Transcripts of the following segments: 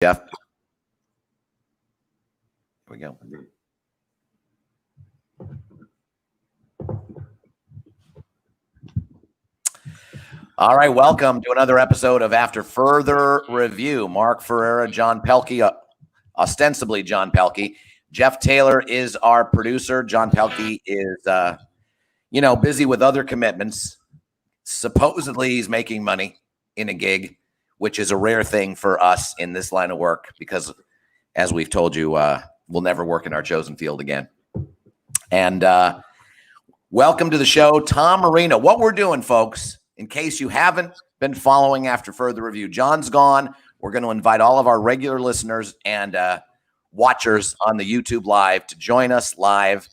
Jeff. Here we go. All right, welcome to another episode of After Further Review. Mark Ferreira, John Pelkey, ostensibly John Pelkey. Jeff Taylor is our producer. John Pelkey is, busy with other commitments. Supposedly, he's making money in a gig, which is a rare thing for us in this line of work because, as we've told you, we'll never work in our chosen field again. And welcome to the show, Tom Marino. What we're doing, folks, in case you haven't been following After Further Review, John's gone. We're going to invite all of our regular listeners and watchers on the YouTube Live to join us live,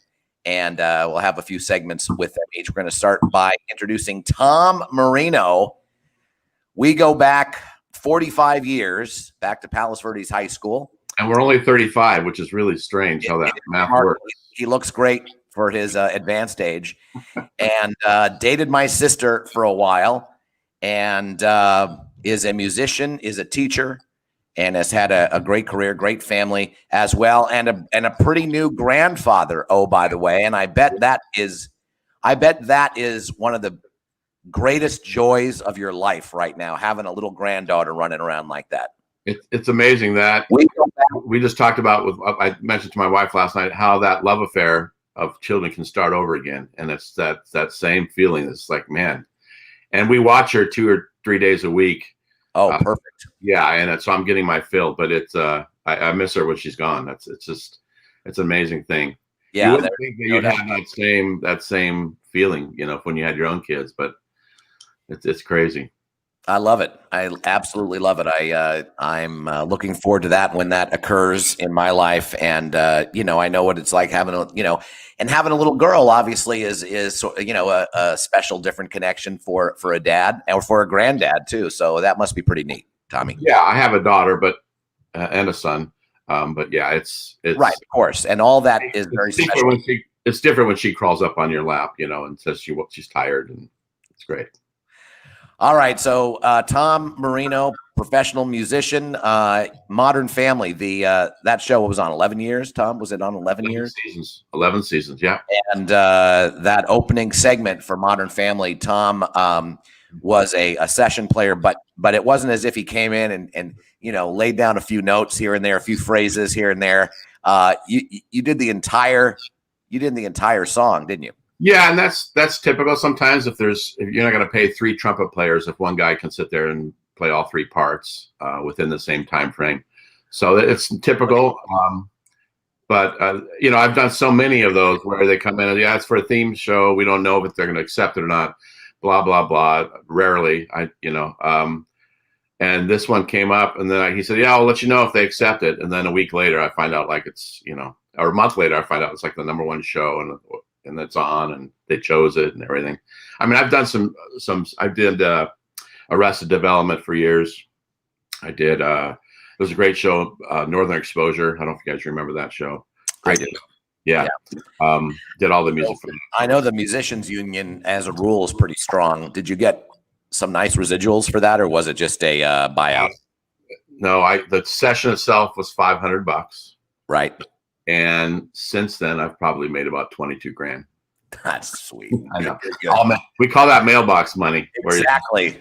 and we'll have a few segments with them each. We're going to start by introducing Tom Marino. We go back 45 years, back to Palos Verdes High School. And we're only 35, which is really strange how that math works. He looks great for his advanced age, and dated my sister for a while, and is a musician, is a teacher, and has had a great career, great family as well, and a pretty new grandfather. Oh, by the way, and I bet that is one of the greatest joys of your life right now, having a little granddaughter running around like that. It's amazing that we just talked about I mentioned to my wife last night how that love affair of children can start over again, and it's that same feeling. It's like, man, and we watch her 2 or 3 days a week. Oh, perfect. Yeah, and so I'm getting my fill, but it's I miss her when she's gone. It's an amazing thing. Yeah, you wouldn't think that you'd have that same feeling, when you had your own kids, but it's crazy. I love it. I absolutely love it. I'm looking forward to that when that occurs in my life. And, I know what it's like having having a little girl obviously is a special, different connection for a dad or for a granddad too. So that must be pretty neat, Tommy. Yeah. I have a daughter, and a son. But yeah, it's right. Of course. And all that is very special. It's different when she crawls up on your lap, and says she's tired, and it's great. All right, so Tom Marino, professional musician, Modern Family. That show was on 11 years. Tom, was it on 11 years? 11 seasons, yeah. And that opening segment for Modern Family, Tom was a session player, but it wasn't as if he came in and laid down a few notes here and there, a few phrases here and there. You did the entire song, didn't you? Yeah, and that's typical. Sometimes if you're not going to pay 3 trumpet players, if one guy can sit there and play all 3 parts within the same time frame, so it's typical. But I've done so many of those where they come in and it's for a theme show. We don't know if they're going to accept it or not. Blah blah blah. Rarely, and this one came up, and then he said, "Yeah, I'll let you know if they accept it." And then a week later, I find out or a month later, I find out it's like the #1 show and it's on, and they chose it and everything. I mean, I've done I did Arrested Development for years. I did, it was a great show, Northern Exposure. I don't know if you guys remember that show. I do. Yeah. Did all the music for them. I know the Musicians Union as a rule is pretty strong. Did you get some nice residuals for that, or was it just a buyout? No, the session itself was $500. Right. And since then, I've probably made about 22 grand. That's sweet. I know. We call that mailbox money. Exactly.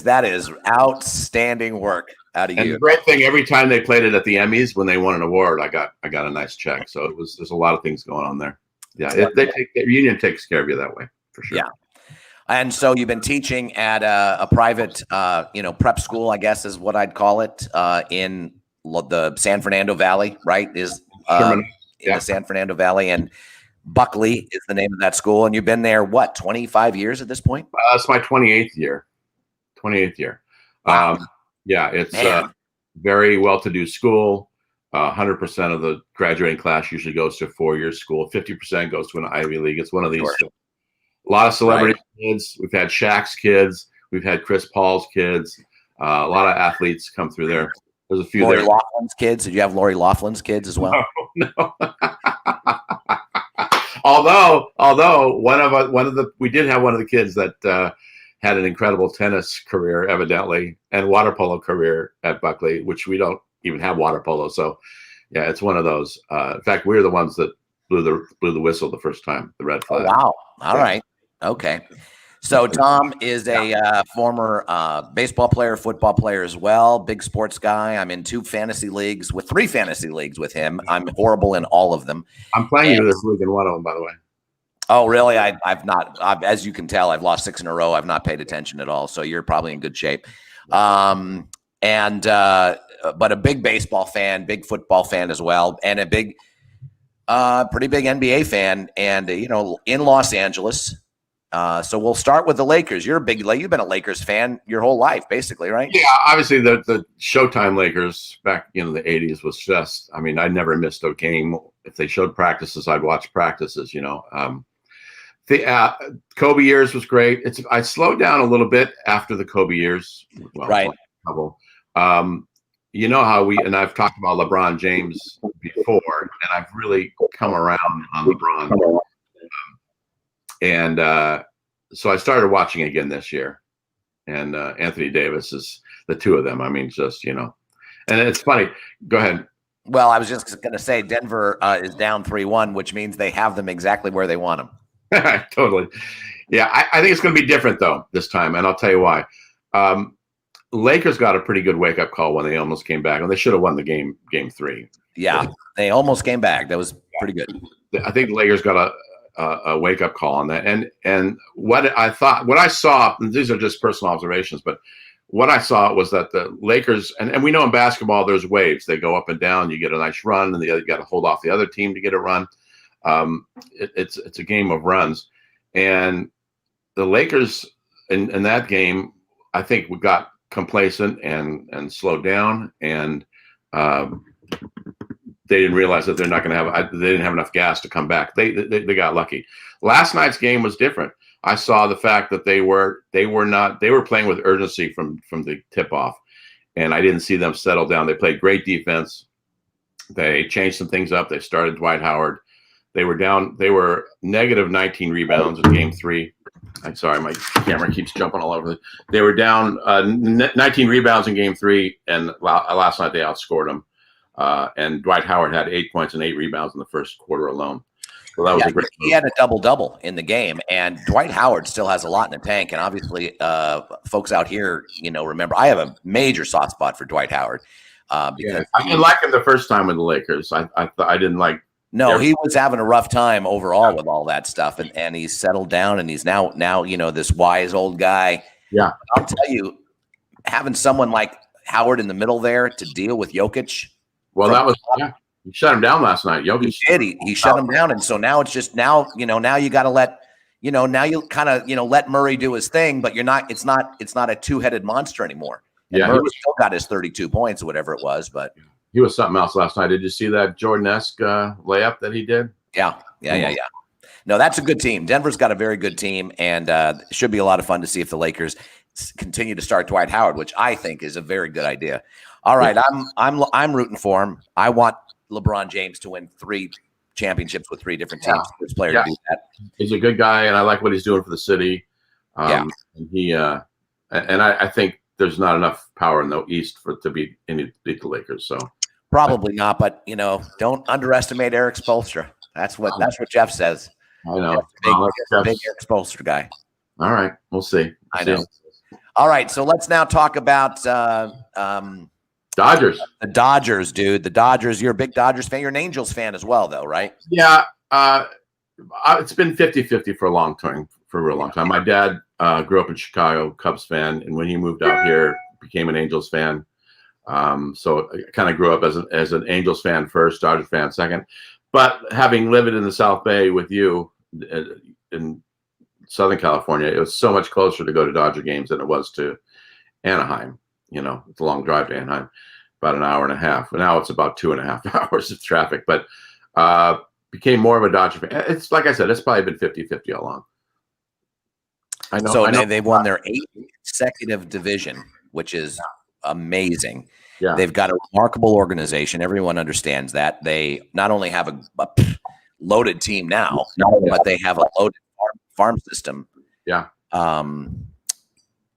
That is outstanding work out of you. And the great thing, every time they played it at the Emmys, when they won an award, I got a nice check. So there's a lot of things going on there. Yeah, the union takes care of you that way for sure. Yeah. And so you've been teaching at a private, prep school, I guess is what I'd call it, in the San Fernando Valley, right? In the San Fernando Valley, and Buckley is the name of that school. And you've been there, 25 years at this point? It's my 28th year. Wow. Yeah, it's a very well-to-do school. 100% of the graduating class usually goes to a 4-year school. 50% goes to an Ivy League. It's one of these. Sure. A lot of celebrity kids. We've had Shaq's kids. We've had Chris Paul's kids. A lot of athletes come through there. There's a few Lori there. Loughlin's kids. Did you have Lori Loughlin's kids as well? No. although we did have one of the kids that had an incredible tennis career, evidently, and water polo career at Buckley, which we don't even have water polo. So yeah, it's one of those. In fact, we were the ones that blew the whistle the first time, the red flag. Oh, wow. All right. Okay. So Tom is a former baseball player, football player as well. Big sports guy. I'm in 3 fantasy leagues with him. I'm horrible in all of them. I'm playing you this week in one of them, by the way. Oh, really? I've not. As you can tell, I've lost 6 in a row. I've not paid attention at all. So you're probably in good shape. But a big baseball fan, big football fan as well, and a big, pretty big NBA fan. And in Los Angeles. So we'll start with the Lakers. You've been a Lakers fan your whole life, basically, right? Yeah, obviously the Showtime Lakers back in the 80s was just, I mean, I never missed a game. If they showed practices, I'd watch practices, The Kobe years was great. I slowed down a little bit after the Kobe years. Well, right. You know how I've talked about LeBron James before, and I've really come around on LeBron. So I started watching again this year, and Anthony Davis is the two of them. I mean, just, and it's funny. Go ahead. Well, I was just going to say Denver is down 3-1, which means they have them exactly where they want them. Totally. Yeah, I think it's going to be different, though, this time, and I'll tell you why. Lakers got a pretty good wake-up call when they almost came back, and they should have won the game 3. Yeah, they almost came back. That was pretty good. I think the Lakers got a wake-up call on that. And what I saw, and these are just personal observations, but what I saw was that the Lakers, and we know in basketball there's waves. They go up and down. You get a nice run, and you got to hold off the other team to get a run. It's a game of runs. And the Lakers in that game, I think we got complacent and slowed down, and they didn't realize that they didn't have enough gas to come back. They got lucky. Last night's game was different. I saw the fact that they were playing with urgency from the tip off, and I didn't see them settle down. They played great defense. They changed some things up. They started Dwight Howard. They were negative 19 rebounds in game 3. I'm sorry, my camera keeps jumping all over. They were down 19 rebounds in game 3, and last night they outscored them. And Dwight Howard had 8 points and 8 rebounds in the first quarter alone. So that was a great move. He had a double-double in the game, and Dwight Howard still has a lot in the tank. And obviously, folks out here, remember, I have a major soft spot for Dwight Howard. Because I didn't like him the first time with the Lakers. I didn't like. No, he was having a rough time overall with all that stuff, and he's settled down, and he's now this wise old guy. Yeah, I'll tell you, having someone like Howard in the middle there to deal with Jokic. Well, he shut him down last night. Jokic did. He shut him down, and so now it's just now you got to let now you kind of let Murray do his thing, but it's not a two-headed monster anymore. And Murray still got his 32 points or whatever it was, but. He was something else last night. Did you see that Jordan-esque layup that he did? Yeah. No, that's a good team. Denver's got a very good team, and it should be a lot of fun to see if the Lakers continue to start Dwight Howard, which I think is a very good idea. All right, I'm rooting for him. I want LeBron James to win 3 championships with 3 different teams. This player to do that. He's a good guy, and I like what he's doing for the city. And I think there's not enough power in the East to beat the Lakers. So. Probably not, but don't underestimate Eric Spoelstra. That's what Jeff says. I know. Big Eric Spoelstra guy. All right, we'll see. I know. All right, so let's now talk about Dodgers. The Dodgers, dude. The Dodgers. You're a big Dodgers fan. You're an Angels fan as well, though, right? Yeah. It's been 50-50 for a real long time. My dad grew up in Chicago, Cubs fan, and when he moved out here, became an Angels fan. So I kind of grew up as an Angels fan first, Dodgers fan second. But having lived in the South Bay with you in Southern California, it was so much closer to go to Dodger games than it was to Anaheim. It's a long drive to Anaheim, about an hour and a half. And now it's about 2.5 hours of traffic. But became more of a Dodger fan. It's like I said, it's probably been 50-50 all along. I know. So they've won their 8th consecutive division, which is amazing. Yeah. They've got a remarkable organization. Everyone understands that. They not only have a loaded team now, but they have a loaded farm system. Yeah.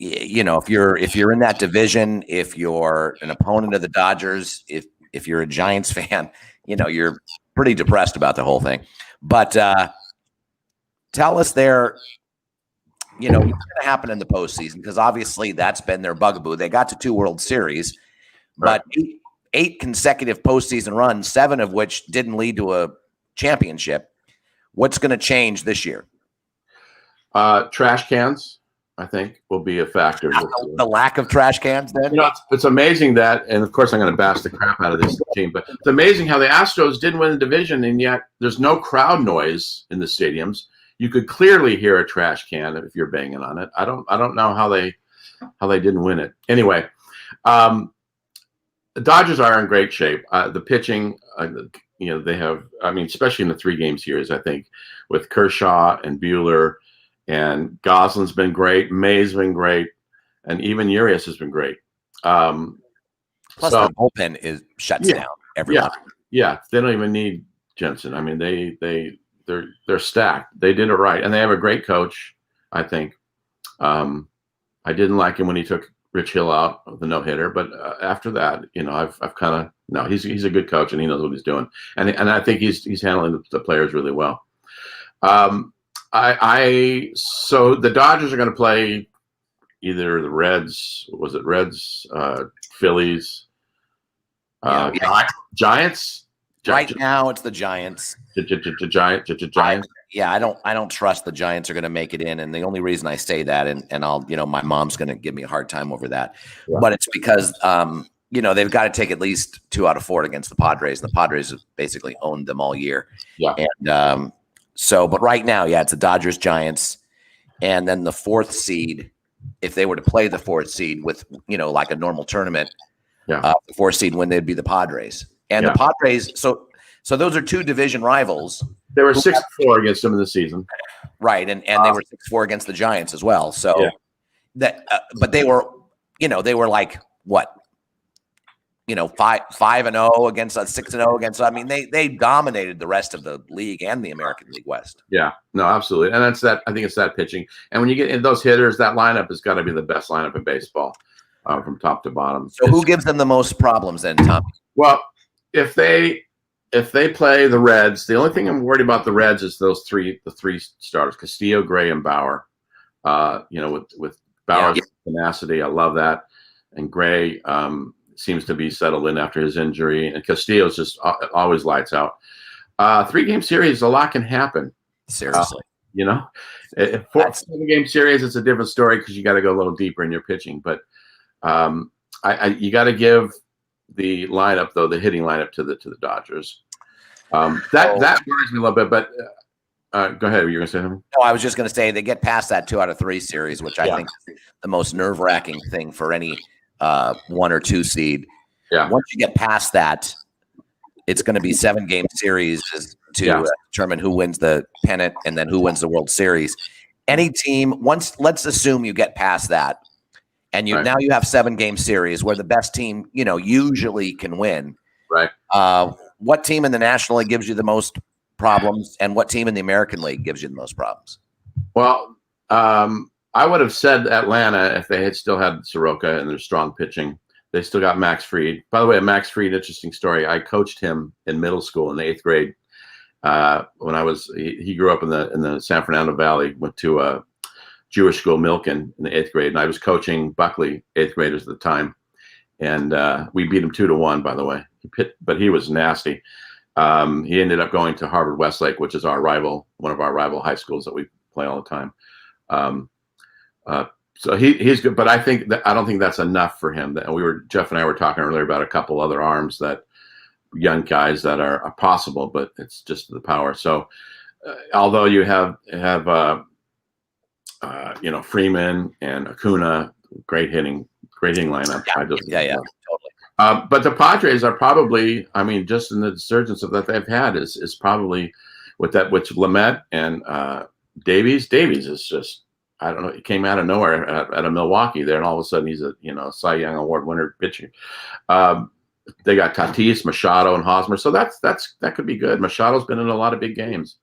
if you're in that division, if you're an opponent of the Dodgers, if you're a Giants fan, you're pretty depressed about the whole thing. But tell us what's going to happen in the postseason, because obviously that's been their bugaboo. They got to 2 World Series, but 8 consecutive postseason runs, 7 of which didn't lead to a championship. What's going to change this year? Trash cans, I think, will be a factor. The lack of trash cans, then? It's amazing that, and of course I'm going to bash the crap out of this team, but it's amazing how the Astros didn't win the division, and yet there's no crowd noise in the stadiums. You could clearly hear a trash can if you're banging on it. I don't know how they didn't win it. Anyway, the Dodgers are in great shape. The pitching, they have, especially in the 3-game series, I think, with Kershaw and Buehler, and Goslin's been great, May's been great, and even Urias has been great. Plus, the bullpen shuts down everyone. Yeah, they don't even need Jensen. They're stacked. They did it right, and they have a great coach, I think. I didn't like him when he took Rich Hill out of the no-hitter, but after that, I've kind of no. He's a good coach, and he knows what he's doing, and I think he's handling the players really well. So the Dodgers are going to play either the Reds. Was it Reds? Phillies. Giants. Right now, it's the Giants. Giants. Yeah, I don't trust the Giants are going to make it in, and the only reason I say that, and I'll, my mom's going to give me a hard time over that, but it's because they've got to take at least 2 out of 4 against the Padres. The Padres have basically owned them all year. Yeah. And but right now, it's the Dodgers, Giants, and then the 4th seed. If they were to play the 4th seed with like a normal tournament, the 4th seed win, they'd be the Padres. And the Padres, so those are 2 division rivals. They were 6-4 against them in the season, right? And they were 6-4 against the Giants as well. So that, but they were, they were like what, 5-0 against 6-0 against. They dominated the rest of the league and the American League West. Yeah, no, absolutely, and that's that. I think it's that pitching, and when you get in those hitters, that lineup has got to be the best lineup in baseball, from top to bottom. So who gives them the most problems then, Tom? Well, if they play the Reds, the only thing I'm worried about the Reds is the 3 starters: Castillo, Gray, and Bauer. With Bauer's tenacity, I love that, and Gray seems to be settled in after his injury, and Castillo's just always lights out. 3-game series, a lot can happen. Seriously, if 7-game series, it's a different story because you got to go a little deeper in your pitching. But you got to give the lineup, though, the hitting lineup to the Dodgers. That worries me a little bit, but go ahead. You were going to say something? No, I was just going to say they get past that 2 out of 3 series, which I think is the most nerve-wracking thing for any 1 or 2 seed. Yeah. Once you get past that, it's going to be 7-game series to determine who wins the pennant and then who wins the World Series. Any team, let's assume you get past that, and now you have 7-game series where the best team, usually can win. Right. What team in the National League gives you the most problems, and what team in the American League gives you the most problems? Well, I would have said Atlanta if they had still had Soroka and their strong pitching. They still got Max Fried. By the way, Max Fried, interesting story. I coached him in middle school in the 8th grade. When he grew up in the San Fernando Valley, went to a Jewish school, Milken, in the 8th grade, and I was coaching Buckley 8th graders at the time, and we beat him 2-1. By the way, but he was nasty. He ended up going to Harvard Westlake, which is one of our rival high schools that we play all the time. So he's good, but I don't think that's enough for him. Jeff and I were talking earlier about a couple other arms that young guys that are possible, but it's just the power. So although you have Freeman and Acuna, great hitting lineup. Totally. But the Padres are probably, just in the resurgence of that they've had is probably with Lamet and Davies. Davies is just, I don't know, he came out of nowhere at a Milwaukee there, and all of a sudden he's a Cy Young Award winner pitcher. They got Tatis, Machado, and Hosmer, so that could be good. Machado's been in a lot of big games,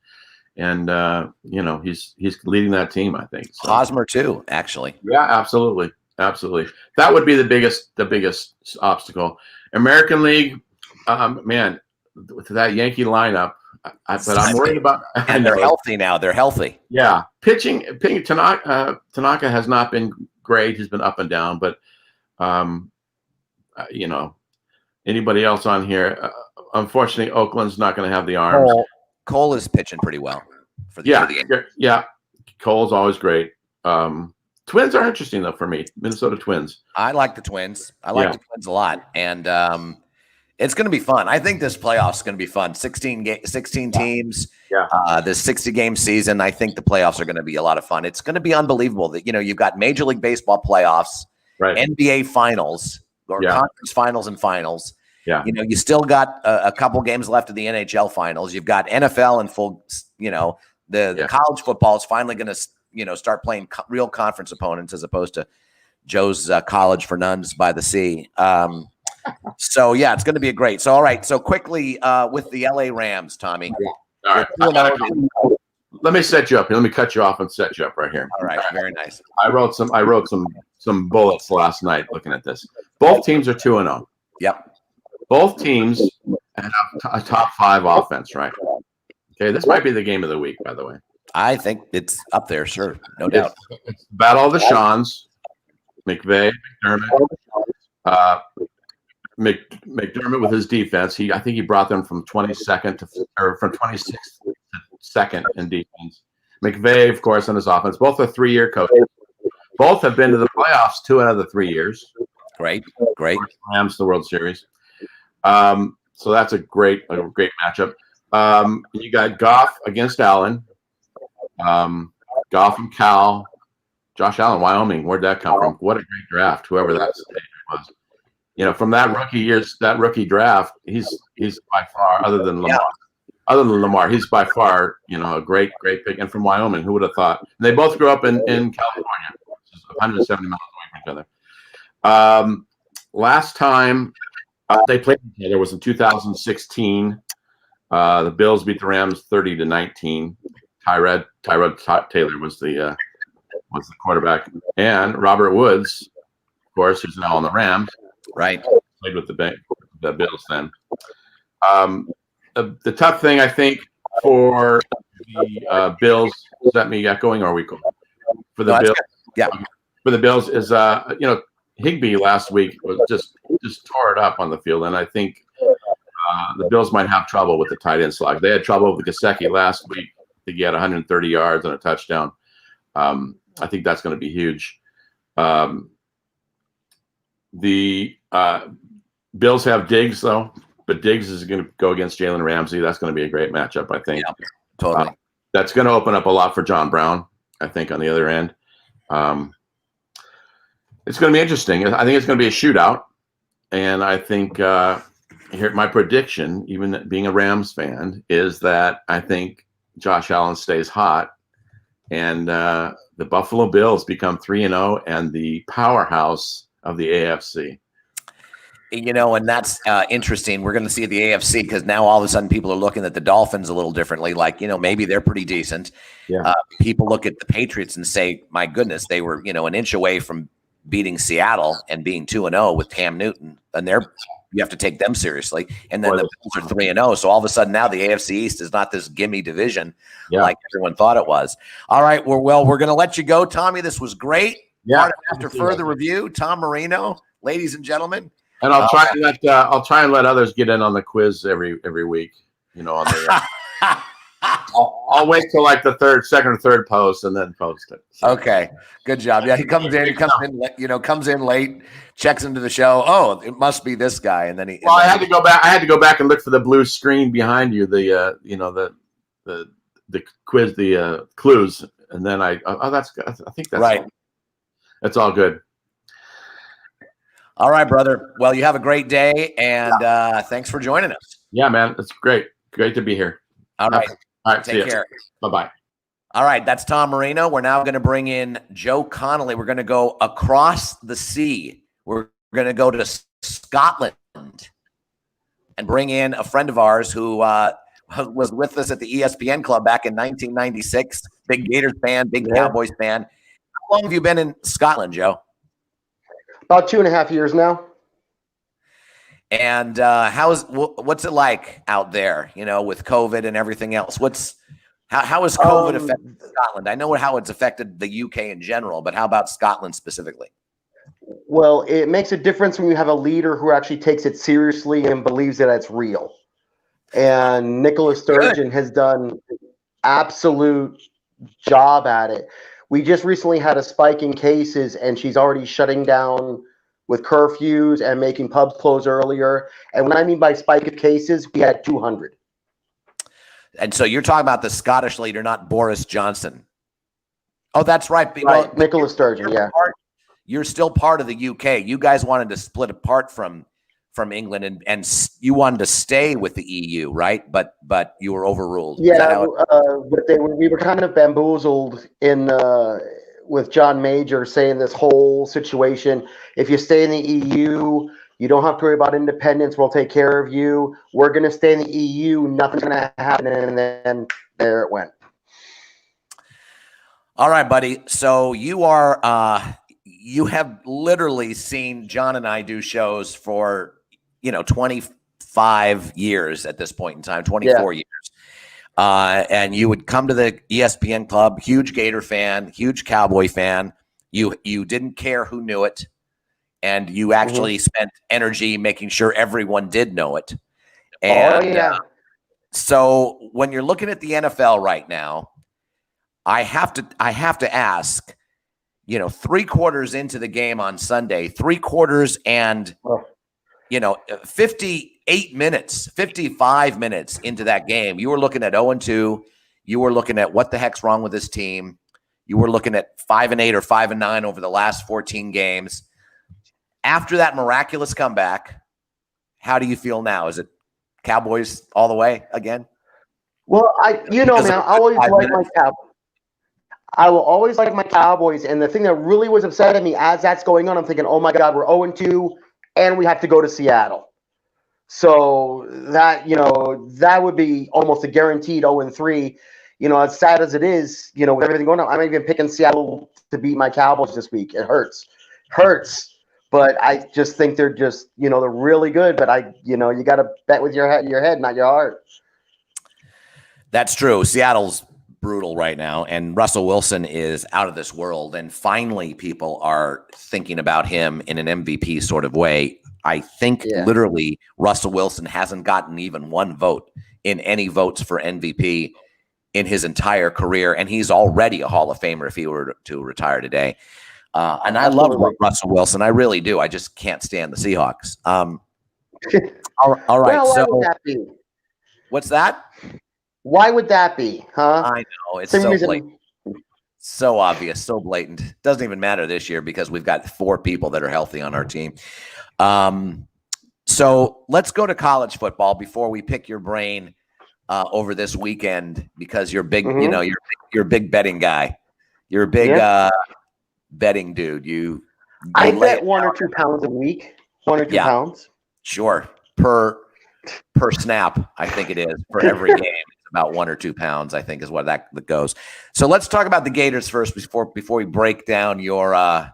and he's leading that team, I think. So. Hosmer too, actually. Yeah, absolutely. That would be the biggest obstacle. American League, man, with that Yankee lineup, but I'm worried about. And they're healthy now. They're healthy. Yeah, pitching. Tanaka has not been great. He's been up and down, but anybody else on here? Unfortunately, Oakland's not going to have the arms. Cole is pitching pretty well for the game. Yeah. Cole's always great. Twins are interesting though for me. Minnesota Twins. I like the Twins. I like the Twins a lot, and it's going to be fun. I think this playoffs is going to be fun. 16 teams. Yeah. This 60-game season. I think the playoffs are going to be a lot of fun. It's going to be unbelievable that you've got Major League Baseball playoffs, right? NBA finals or conference finals and finals. Yeah. You still got a couple games left of the NHL finals. You've got NFL and full. The college football is finally going to start playing real conference opponents as opposed to Joe's college for nuns by the sea. So it's going to be great. So all right. So quickly with the LA Rams, Tommy. All right. Let me set you up here. Let me cut you off and set you up right here. All right. Very nice. I wrote some bullets last night looking at this. Both teams are 2-0. Yep. Both teams have a top 5 offense, right? Okay, this might be the game of the week, by the way. I think it's up there, sure, no doubt. It's Battle of the Shawns, McVay, McDermott with his defense. I think he brought them from 26th to second in defense. McVay, of course, on his offense. Both are 3-year coaches. Both have been to the playoffs 2 out of the 3 years. Great. Rams, the World Series. So that's a great matchup. You got Goff against Allen. Goff and Cal. Josh Allen, Wyoming. Where'd that come from? What a great draft, whoever that was. From that rookie draft, he's by far, other than Lamar, he's by far, a great pick. And from Wyoming, who would have thought? And they both grew up in California, which is 170 miles away from each other. Last time they played each other was in 2016. The Bills beat the Rams 30-19. Tyrod Taylor was the quarterback, and Robert Woods, of course, who's now on the Rams, right? Played with the Bills then. The tough thing I think for the Bills, is that me echoing or are we cool? For the Bills, for the Bills is Higbee last week was just tore it up on the field, and I think the Bills might have trouble with the tight end slot. They had trouble with Gesicki last week. I think he had 130 yards and a touchdown. I think that's going to be huge. The Bills have Diggs though, but Diggs is going to go against Jalen Ramsey. That's going to be a great matchup, I think. Yeah, totally. That's going to open up a lot for John Brown, I think, on the other end. It's going to be interesting. I think it's going to be a shootout, and I think here my prediction, even being a Rams fan, is that I think Josh Allen stays hot, and the Buffalo Bills become 3-0 and the powerhouse of the AFC. And that's interesting. We're going to see the AFC because now all of a sudden people are looking at the Dolphins a little differently. Like, maybe they're pretty decent. Yeah. People look at the Patriots and say, my goodness, they were, an inch away from beating Seattle and being 2-0 with Cam Newton. And you have to take them seriously. And then the Bills are 3-0. So all of a sudden now the AFC East is not this gimme division like everyone thought it was. All right. We're going to let you go, Tommy. This was great. Yeah. After further review, Tom Marino, ladies and gentlemen. And I'll try and let others get in on the quiz every week. On the I'll wait till like the second or third post and then post it. So. Okay, good job. Yeah, he comes in late, checks into the show. Oh, it must be this guy, and then he. Well, I had to go back. I had to go back and look for the blue screen behind you. The quiz, the clues, and then I think that's right. That's all good. All right, brother. Well, you have a great day, and thanks for joining us. Yeah, man. It's great. Great to be here. All right. All right. Take care. Bye-bye. All right. That's Tom Marino. We're now going to bring in Joe Connolly. We're going to go across the sea. We're going to go to Scotland and bring in a friend of ours who was with us at the ESPN Club back in 1996. Big Gators fan, big Cowboys fan. How long have you been in Scotland, Joe? About 2.5 years now. And what's it like out there? With COVID and everything else. How has COVID affected Scotland? I know how it's affected the UK in general, but how about Scotland specifically? Well, it makes a difference when you have a leader who actually takes it seriously and believes that it's real. And Nicola Sturgeon has done an absolute job at it. We just recently had a spike in cases, and she's already shutting down with curfews and making pubs close earlier. And when I mean by spike of cases, we had 200. And so you're talking about the Scottish leader, not Boris Johnson. Oh, that's right. Right, well, Nicola Sturgeon, yeah. You're still part of the UK. You guys wanted to split apart from England, and you wanted to stay with the EU, right? But you were overruled. Yeah, we were kind of bamboozled with John Major saying this whole situation. If you stay in the EU, you don't have to worry about independence. We'll take care of you. We're going to stay in the EU. Nothing's going to happen. And then there it went. All right, buddy. So you have literally seen John and I do shows for 25 years at this point in time, 24 years. And you would come to the ESPN Club, huge Gator fan, huge Cowboy fan. You didn't care who knew it, and you actually spent energy making sure everyone did know it. And so when you're looking at the NFL right now, I have to ask, 3 quarters into the game on Sunday, 3 quarters and 58 minutes, 55 minutes into that game, you were looking at 0-2. You were looking at what the heck's wrong with this team. You were looking at 5-8 or 5-9 over the last 14 games. After that miraculous comeback, how do you feel now? Is it Cowboys all the way again? Well, I always like my Cowboys. I will always like my Cowboys. And the thing that really was upsetting me as that's going on, I'm thinking, oh my God, we're 0-2 and we have to go to Seattle. So that would be almost a guaranteed 0-3. As sad as it is, with everything going on, I'm even picking Seattle to beat my Cowboys this week. It hurts. But I just think they're just, they're really good. But you got to bet with your head, not your heart. That's true. Seattle's brutal right now, and Russell Wilson is out of this world. And finally, people are thinking about him in an MVP sort of way. I think literally Russell Wilson hasn't gotten even one vote in any votes for MVP in his entire career, and he's already a Hall of Famer if he were to retire today. And I love Russell Wilson. I really do. I just can't stand the Seahawks. All right. Well, so why would that be? What's that? Why would that be? Huh? I know. It's so blatant. So obvious, so blatant. Doesn't even matter this year because we've got 4 people that are healthy on our team. So let's go to college football before we pick your brain over this weekend, because you're big, you're a big betting guy. You're a big betting dude. I bet 1 or 2 pounds a week. 1 or 2 pounds. Sure. Per snap, I think it is. For every game, it's about 1 or 2 pounds, I think is what that goes. So let's talk about the Gators first before we break down your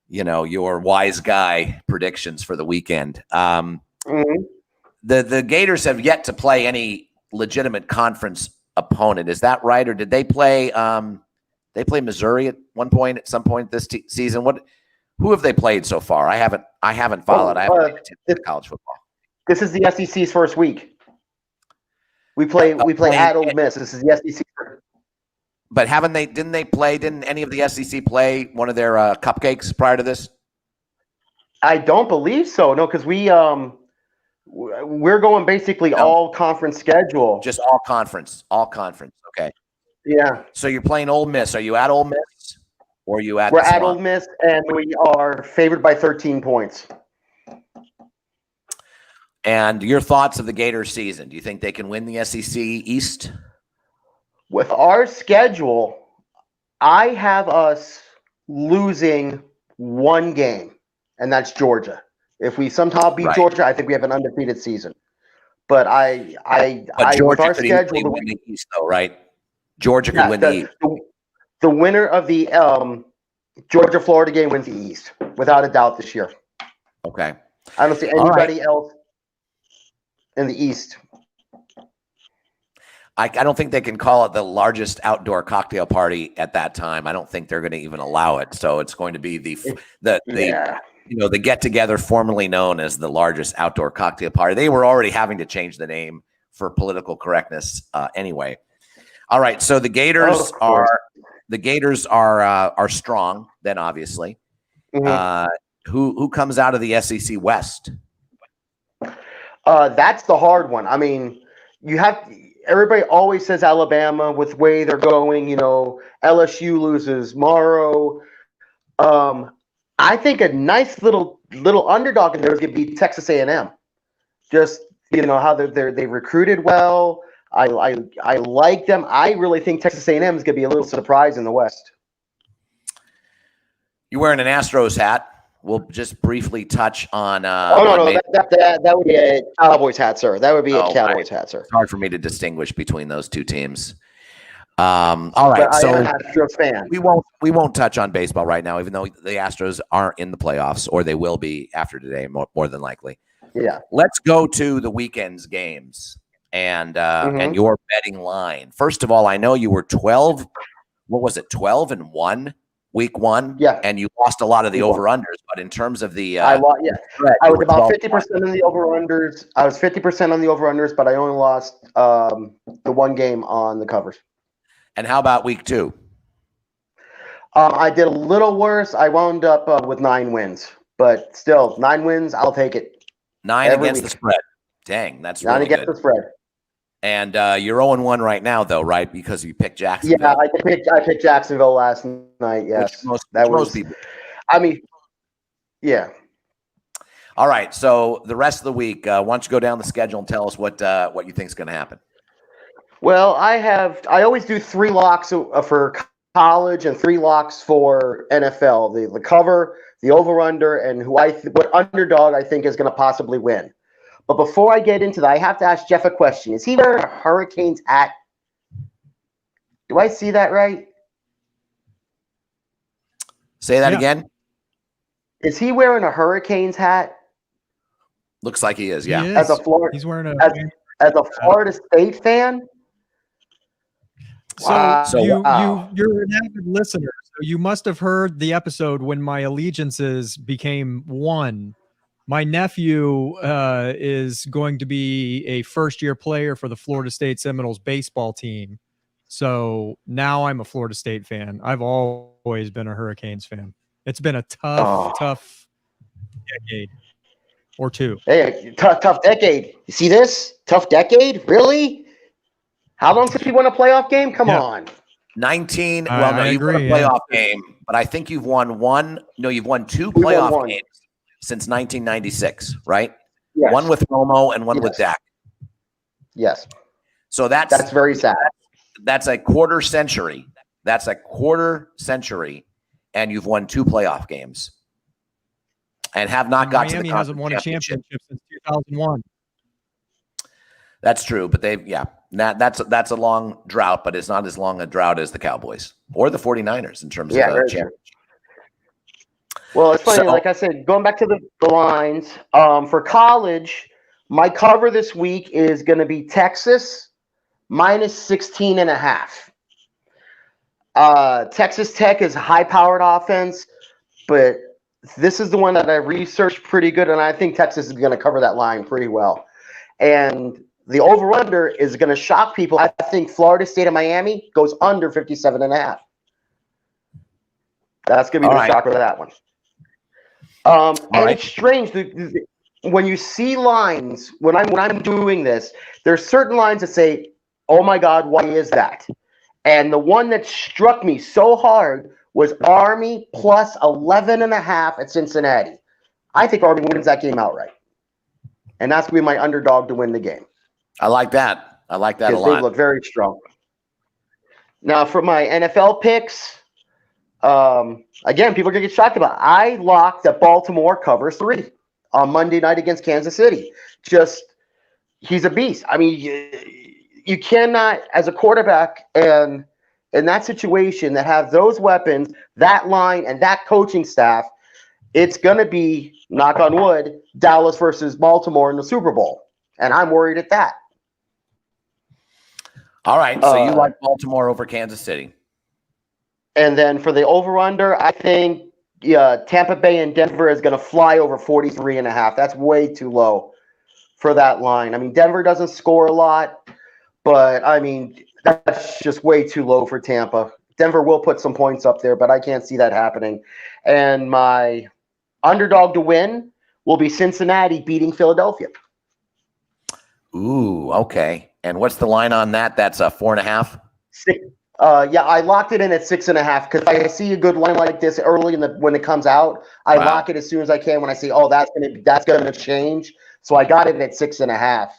your wise guy predictions for the weekend. The Gators have yet to play any legitimate conference opponent. Is that right? Or did they play Missouri at some point this season? Who have they played so far? I haven't followed. I haven't paid attention to college football. This is the SEC's first week. We play at Ole Miss. This is the SEC. But didn't any of the SEC play one of their cupcakes prior to this? I don't believe so. No, because we're going basically all conference schedule. Just all conference. Okay. Yeah. So you're playing Ole Miss. Are you at Ole Miss? Or are you at? We're at Ole Miss, and we are favored by 13 points. And your thoughts of the Gators season? Do you think they can win the SEC East? With our schedule, I have us losing 1 game, and that's Georgia. If we somehow beat Georgia, I think we have an undefeated season. But But with Georgia our could schedule, easily win the East, though, right? Georgia could win the East. the winner of the Georgia Florida game wins the East without a doubt this year. Okay. I don't see anybody else in the East. I don't think they can call it the largest outdoor cocktail party at that time. I don't think they're going to even allow it. So it's going to be the get together formerly known as the largest outdoor cocktail party. They were already having to change the name for political correctness anyway. All right, so the Gators are strong. Then obviously, who comes out of the SEC West? That's the hard one. I mean, everybody always says Alabama with the way they're going. LSU loses Morrow. I think a nice little underdog in there is going to be Texas A&M. Just how they recruited well. I like them. I really think Texas A&M is going to be a little surprise in the West. You're wearing an Astros hat. We'll just briefly touch on. That would be a Cowboys hat, sir. That would be a Cowboys hat, sir. It's hard for me to distinguish between those two teams. All right, but so I am an Astros fan. We won't touch on baseball right now, even though the Astros aren't in the playoffs, or they will be after today, more than likely. Yeah. Let's go to the weekend's games and your betting line. First of all, I know you were 12. What was it? 12-1 week one. Yeah. And you lost a lot of the over-unders, but in terms of the I was about 50% 12-1. on the over-unders. I was 50% on the over-unders, but I only lost the one game on the covers. And how about week two? I did a little worse. I wound up with 9 wins, but still 9 wins. I'll take it. 9 against the spread. Dang, that's 9 really against good. the spread. And you're 0-1 right now, though, right? Because you picked Jacksonville. Yeah, I picked Jacksonville last night. Yes, most people. I mean, yeah. All right. So the rest of the week, why don't you go down the schedule and tell us what you think is going to happen? Well, I always do 3 locks for college and 3 locks for NFL. The cover, the over/under, and what underdog I think is going to possibly win. But before I get into that, I have to ask Jeff a question. Is he wearing a Hurricanes hat? Do I see that right? Say that again. Is he wearing a Hurricanes hat? Looks like he is. Yeah. As a Florida, he's wearing as a Florida State fan. You're an avid listener, so you must have heard the episode when my allegiances became one. My nephew is going to be a first-year player for the Florida State Seminoles baseball team. So now I'm a Florida State fan. I've always been a Hurricanes fan. It's been a tough decade or two. Hey, tough decade. You see this? Tough decade? Really? How long since we won a playoff game? Come on. 19. I Well, no, you've won a agree, playoff game, but I think you've won one. No, you've won 2 playoff games since 1996, right? Yes. One with Romo and one with Dak. Yes. So that's very sad. That's a quarter century. And you've won 2 playoff games and have not got to the Miami hasn't won a championship since 2001. That's true, but that's a long drought, but it's not as long a drought as the Cowboys or the 49ers in terms of championship. Well, it's funny. Like I said, going back to the lines, for college, my cover this week is going to be Texas minus 16.5. Texas Tech is a high-powered offense, but this is the one that I researched pretty good, and I think Texas is going to cover that line pretty well. And the over/under is going to shock people. I think Florida State and Miami goes under 57.5. That's going to be the shocker of that one. It's strange when you see lines. When I'm doing this, there's certain lines that say, "Oh my God, why is that?" And the one that struck me so hard was Army plus 11.5 at Cincinnati. I think Army wins that game outright, and that's going to be my underdog to win the game. I like that. I like that a lot. They look very strong. Now, for my NFL picks, again, people are going to get shocked about it. I locked that Baltimore covers 3 on Monday night against Kansas City. Just he's a beast. I mean, you cannot, as a quarterback, and in that situation, that have those weapons, that line, and that coaching staff, it's going to be, knock on wood, Dallas versus Baltimore in the Super Bowl. And I'm worried at that. All right. So you like Baltimore over Kansas City. And then for the over-under, I think Tampa Bay and Denver is going to fly over 43.5. That's way too low for that line. I mean, Denver doesn't score a lot, but, I mean, that's just way too low for Tampa. Denver will put some points up there, but I can't see that happening. And my underdog to win will be Cincinnati beating Philadelphia. Ooh, okay. And what's the line on that? That's a 4.5? Yeah, I locked it in at 6.5 because I see a good line like this early when it comes out. I lock it as soon as I can when I see, that's gonna change. So I got it at 6.5.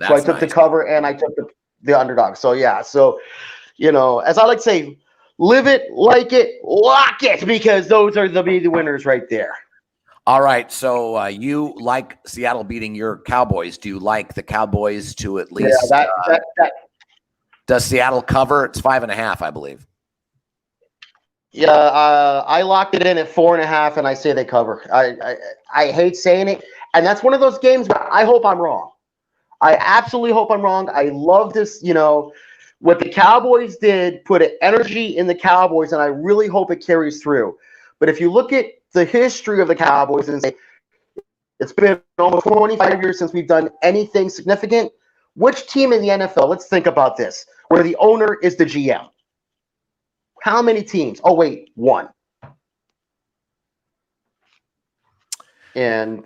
So I took the cover and I took the underdog. So yeah, as I like to say, live it, like it, lock it, because those are the winners right there. All right. So you like Seattle beating your Cowboys. Do you like the Cowboys to at least? Yeah, does Seattle cover? It's 5.5, I believe. Yeah, I locked it in at 4.5, and I say they cover. I hate saying it, and that's one of those games where I hope I'm wrong. I absolutely hope I'm wrong. I love this. What the Cowboys did put an energy in the Cowboys, and I really hope it carries through. But if you look at the history of the Cowboys and say it's been almost 25 years since we've done anything significant, which team in the NFL, let's think about this, where the owner is the GM? How many teams? Oh, wait, one. And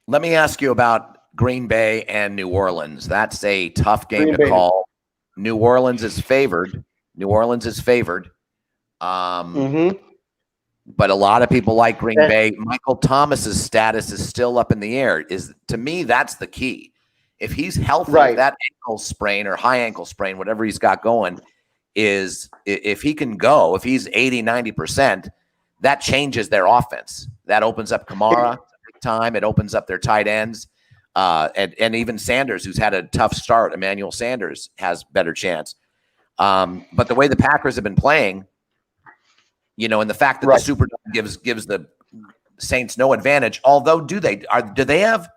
let me ask you about Green Bay and New Orleans. That's a tough game to call. New Orleans is favored. But a lot of people like Green Bay. Michael Thomas's status is still up in the air. To me, that's the key. If he's healthy, that ankle sprain or high ankle sprain, whatever he's got going, if he can go, if he's 80, 90%, that changes their offense. That opens up Kamara big time. It opens up their tight ends. And even Sanders, who's had a tough start, Emmanuel Sanders has better chance. But the way the Packers have been playing, and the fact that the Superdome gives the Saints no advantage, although do they have,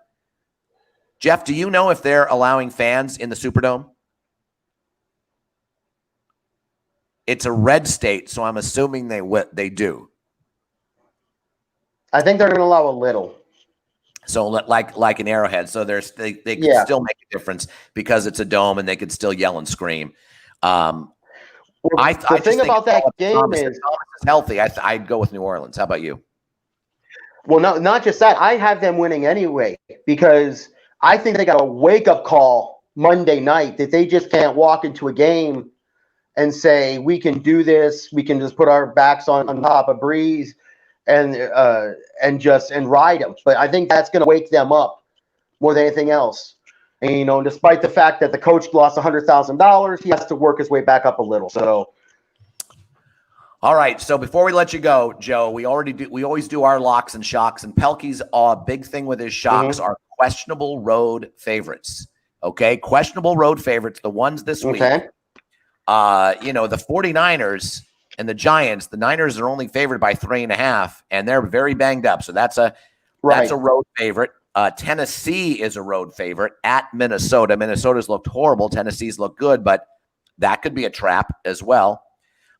Jeff, do you know if they're allowing fans in the Superdome? It's a red state, so I'm assuming they do. I think they're going to allow a little. So like an Arrowhead, so they can still make a difference because it's a dome and they could still yell and scream. The thing about that game is Thomas is healthy. I'd go with New Orleans. How about you? Well, no, not just that. I have them winning anyway because I think they got a wake-up call Monday night that they just can't walk into a game and say, we can do this. We can just put our backs on top of Breeze and ride them. But I think that's going to wake them up more than anything else. And, despite the fact that the coach lost $100,000, he has to work his way back up a little. So, all right. So before we let you go, Joe, we always do our locks and shocks, and Pelkey's big thing with his shocks are questionable road favorites. Okay, questionable road favorites, the ones this week. The 49ers and the Giants. The Niners are only favored by 3.5, and they're very banged up. So that's a road favorite. Tennessee is a road favorite at Minnesota. Minnesota's looked horrible. Tennessee's looked good, but that could be a trap as well.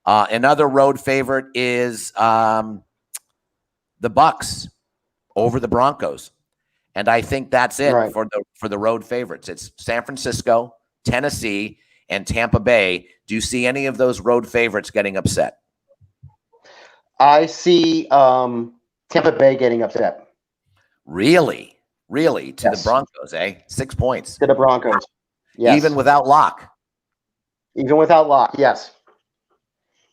Another road favorite is the Bucks over the Broncos. And I think that's it for the road favorites. It's San Francisco, Tennessee, and Tampa Bay. Do you see any of those road favorites getting upset? I see Tampa Bay getting upset. Really? To the Broncos, 6 points. To the Broncos. Yes. Even without Locke. Yes.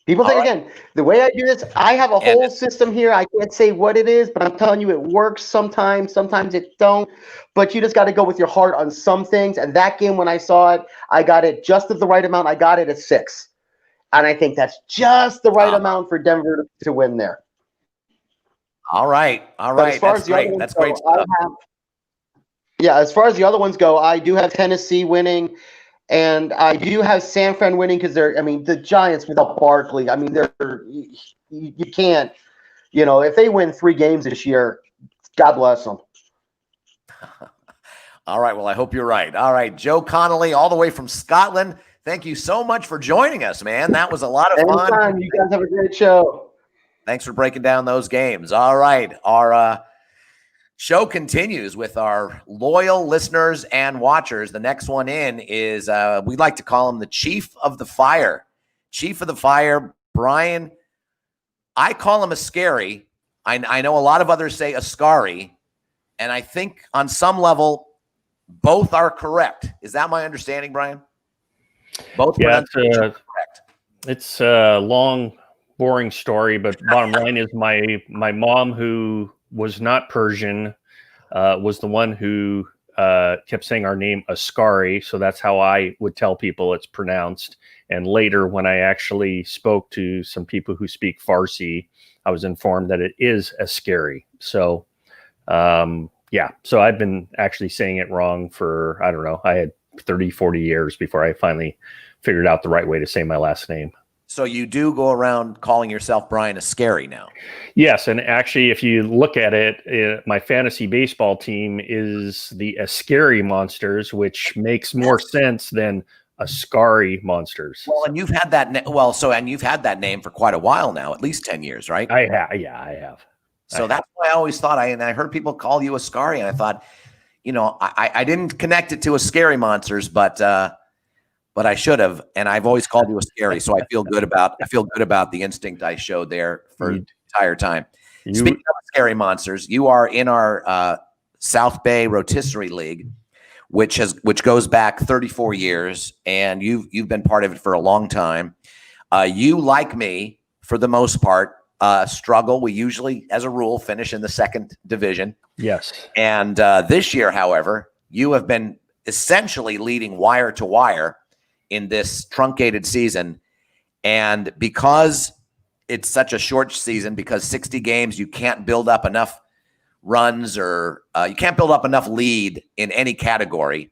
People think, again, the way I do this, I have a whole system here. I can't say what it is, but I'm telling you it works sometimes. Sometimes it don't. But you just got to go with your heart on some things. And that game, when I saw it, I got it just at the right amount. I got it at 6. And I think that's just the right amount for Denver to win there. All right. That's great. That's great stuff. Yeah, as far as the other ones go, I do have Tennessee winning, and I do have San Fran winning because the Giants without Barkley, you can't, if they win 3 games this year, God bless them. All right. Well, I hope you're right. All right. Joe Connolly, all the way from Scotland. Thank you so much for joining us, man. That was a lot of fun. Anytime. You guys have a great show. Thanks for breaking down those games. All right. Our show continues with our loyal listeners and watchers. The next one in is, we like to call him the Chief of the Fire. Chief of the Fire, Brian. I call him a scary. I know a lot of others say Ascari, and I think on some level, both are correct. Is that my understanding, Brian? Both pronunciations are correct. It's a long, boring story, but bottom line is my mom, who was not Persian, was the one who kept saying our name Ascari, so that's how I would tell people it's pronounced. And later, when I actually spoke to some people who speak Farsi, I was informed that it is Ascari. So, yeah, so I've been actually saying it wrong for, I don't know, I had 30, 40 years before I finally figured out the right way to say my last name. So you do go around calling yourself Brian Ascari now? Yes, and actually, if you look at it, my fantasy baseball team is the Ascari Monsters, which makes more sense than Ascari Monsters. Well, and you've had that you've had that name for quite a while now, at least 10 years, right? I have. So that's why I always thought I heard people call you Ascari, and I thought, I didn't connect it to a Scary Monsters, but I should have, and I've always called you Ascari, so I feel good about the instinct I showed there for the entire time. Speaking of Scary Monsters, you are in our South Bay Rotisserie League, which goes back 34 years, and you've been part of it for a long time. You, like me, for the most part, struggle. We usually, as a rule, finish in the second division. Yes. And this year, however, you have been essentially leading wire to wire in this truncated season. And because it's such a short season, because 60 games, you can't build up enough runs or you can't build up enough lead in any category.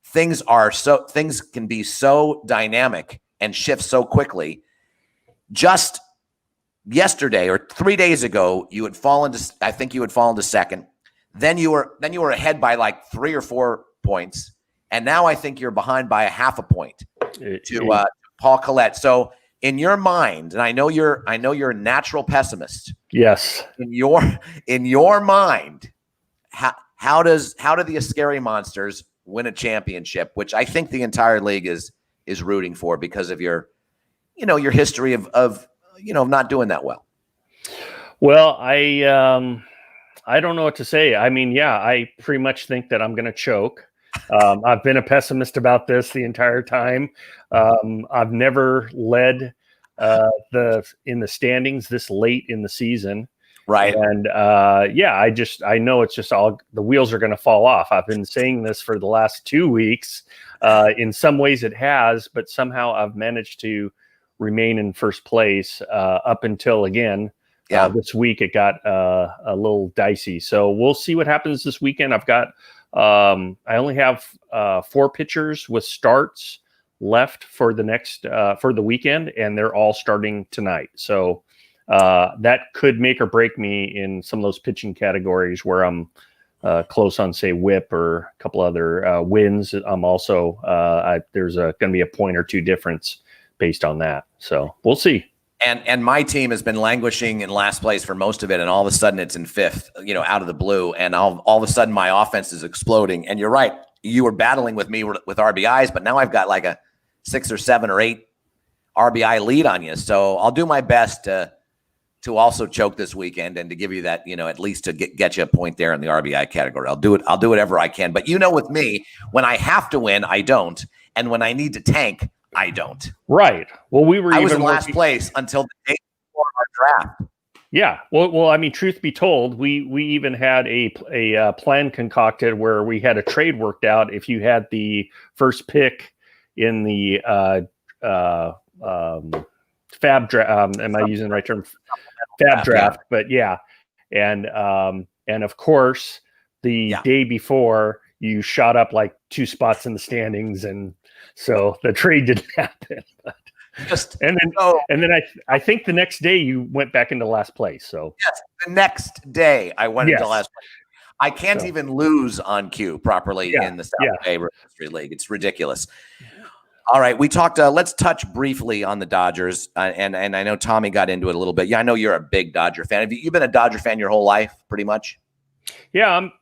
Things can be so dynamic and shift so quickly. Just yesterday or 3 days ago, you had fallen to second. Then you were ahead by like 3 or 4 points. And now I think you're behind by a half a point to Paul Collette. So in your mind, and I know you're a natural pessimist. Yes. In your mind, how do the Ascari Monsters win a championship, which I think the entire league is rooting for because of your history of not doing that well? Well, I don't know what to say. I mean, yeah, I pretty much think that I'm going to choke. I've been a pessimist about this the entire time. I've never led in the standings this late in the season. Right. And I know it's just all the wheels are going to fall off. I've been saying this for the last 2 weeks. In some ways it has, but somehow I've managed to remain in first place up until this week it got a little dicey. So we'll see what happens this weekend. I've got I only have 4 pitchers with starts left for the next for the weekend, and they're all starting tonight. So that could make or break me in some of those pitching categories where I'm close on, say, WHIP or a couple other wins. I'm also there's going to be a point or two difference based on that. So we'll see. And my team has been languishing in last place for most of it, and all of a sudden it's in 5th, out of the blue, and all of a sudden my offense is exploding. And you're right, you were battling with me with RBIs, but now I've got like a 6 or 7 or 8 RBI lead on you. So I'll do my best to also choke this weekend and to give you that, at least to get you a point there in the RBI category. I'll do whatever I can. But with me, when I have to win, I don't, and when I need to tank, I don't. Right. Well, I was in last place until the day before our draft. Yeah. Well, I mean, truth be told, we even had a plan concocted where we had a trade worked out. If you had the first pick in the fab draft, am I using the right term? Fab draft. But yeah. And of course, the day before, you shot up like 2 spots in the standings, and so the trade didn't happen. Just and then I think the next day you went back into last place. So yes, the next day I went into Yes. last place. I can't So. even lose on cue properly Yeah, in the South yeah. Bay Registry League. It's ridiculous. All right, we talked. Let's touch briefly on the Dodgers, and I know Tommy got into it a little bit. Yeah, I know you're a big Dodger fan. Have you been a Dodger fan your whole life, pretty much? Yeah, I'm.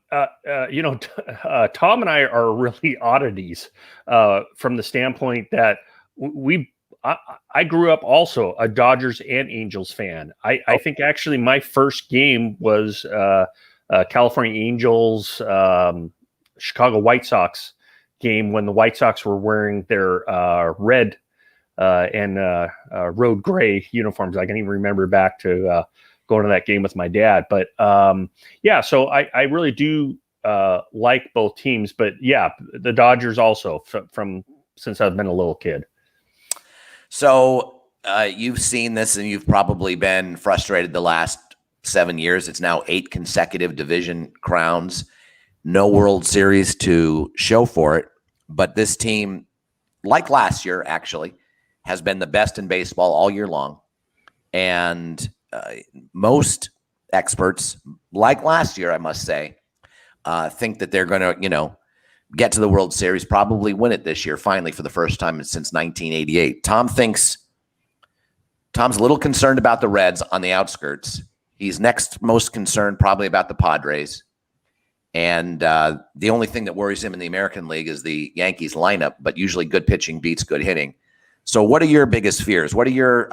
Tom and I are really oddities from the standpoint that I grew up also a Dodgers and Angels fan. I think actually my first game was California Angels, Chicago White Sox game when the White Sox were wearing their red and road gray uniforms. I can even remember back to going to that game with my dad. But so I really do like both teams. But yeah, the Dodgers also from since I've been a little kid. So you've seen this, and you've probably been frustrated the last 7 years. It's now 8 consecutive division crowns, no World Series to show for it. But this team, like last year, actually, has been the best in baseball all year long. And most experts, like last year, I must say, think that they're going to, get to the World Series, probably win it this year, finally, for the first time since 1988. Tom's a little concerned about the Reds on the outskirts. He's next most concerned probably about the Padres. And the only thing that worries him in the American League is the Yankees lineup, but usually good pitching beats good hitting. So what are your biggest fears? What are your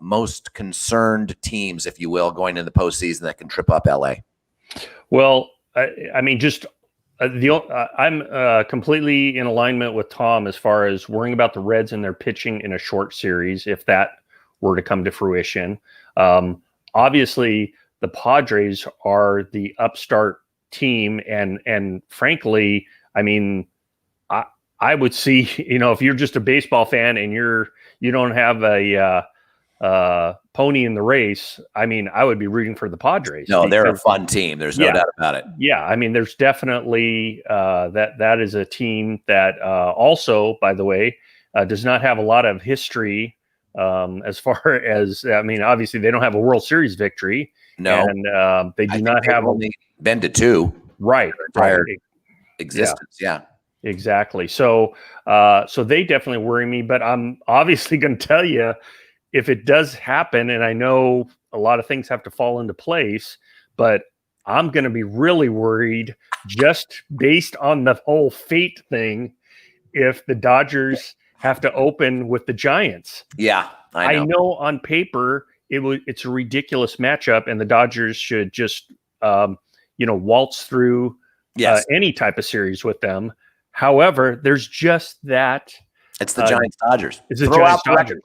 most concerned teams, if you will, going into the postseason that can trip up LA? Well, I mean, just I'm completely in alignment with Tom as far as worrying about the Reds and their pitching in a short series, if that were to come to fruition. Obviously, the Padres are the upstart team, and frankly, I mean, I would see, if you're just a baseball fan and you don't have a pony in the race, I mean, I would be rooting for the Padres. No, they're a fun team. There's no doubt about it. Yeah, I mean, there's definitely that is a team that also, by the way, does not have a lot of history as far as, I mean, obviously they don't have a World Series victory. No, and they do not have only been to 2. Right. Entire existence. Yeah. Exactly. So they definitely worry me, but I'm obviously going to tell you, if it does happen, and I know a lot of things have to fall into place, but I'm going to be really worried just based on the whole fate thing if the Dodgers have to open with the Giants. Yeah, I know on paper it's a ridiculous matchup, and the Dodgers should just waltz through any type of series with them. However, there's just that. It's the Giants Dodgers. It's the Giants Dodgers.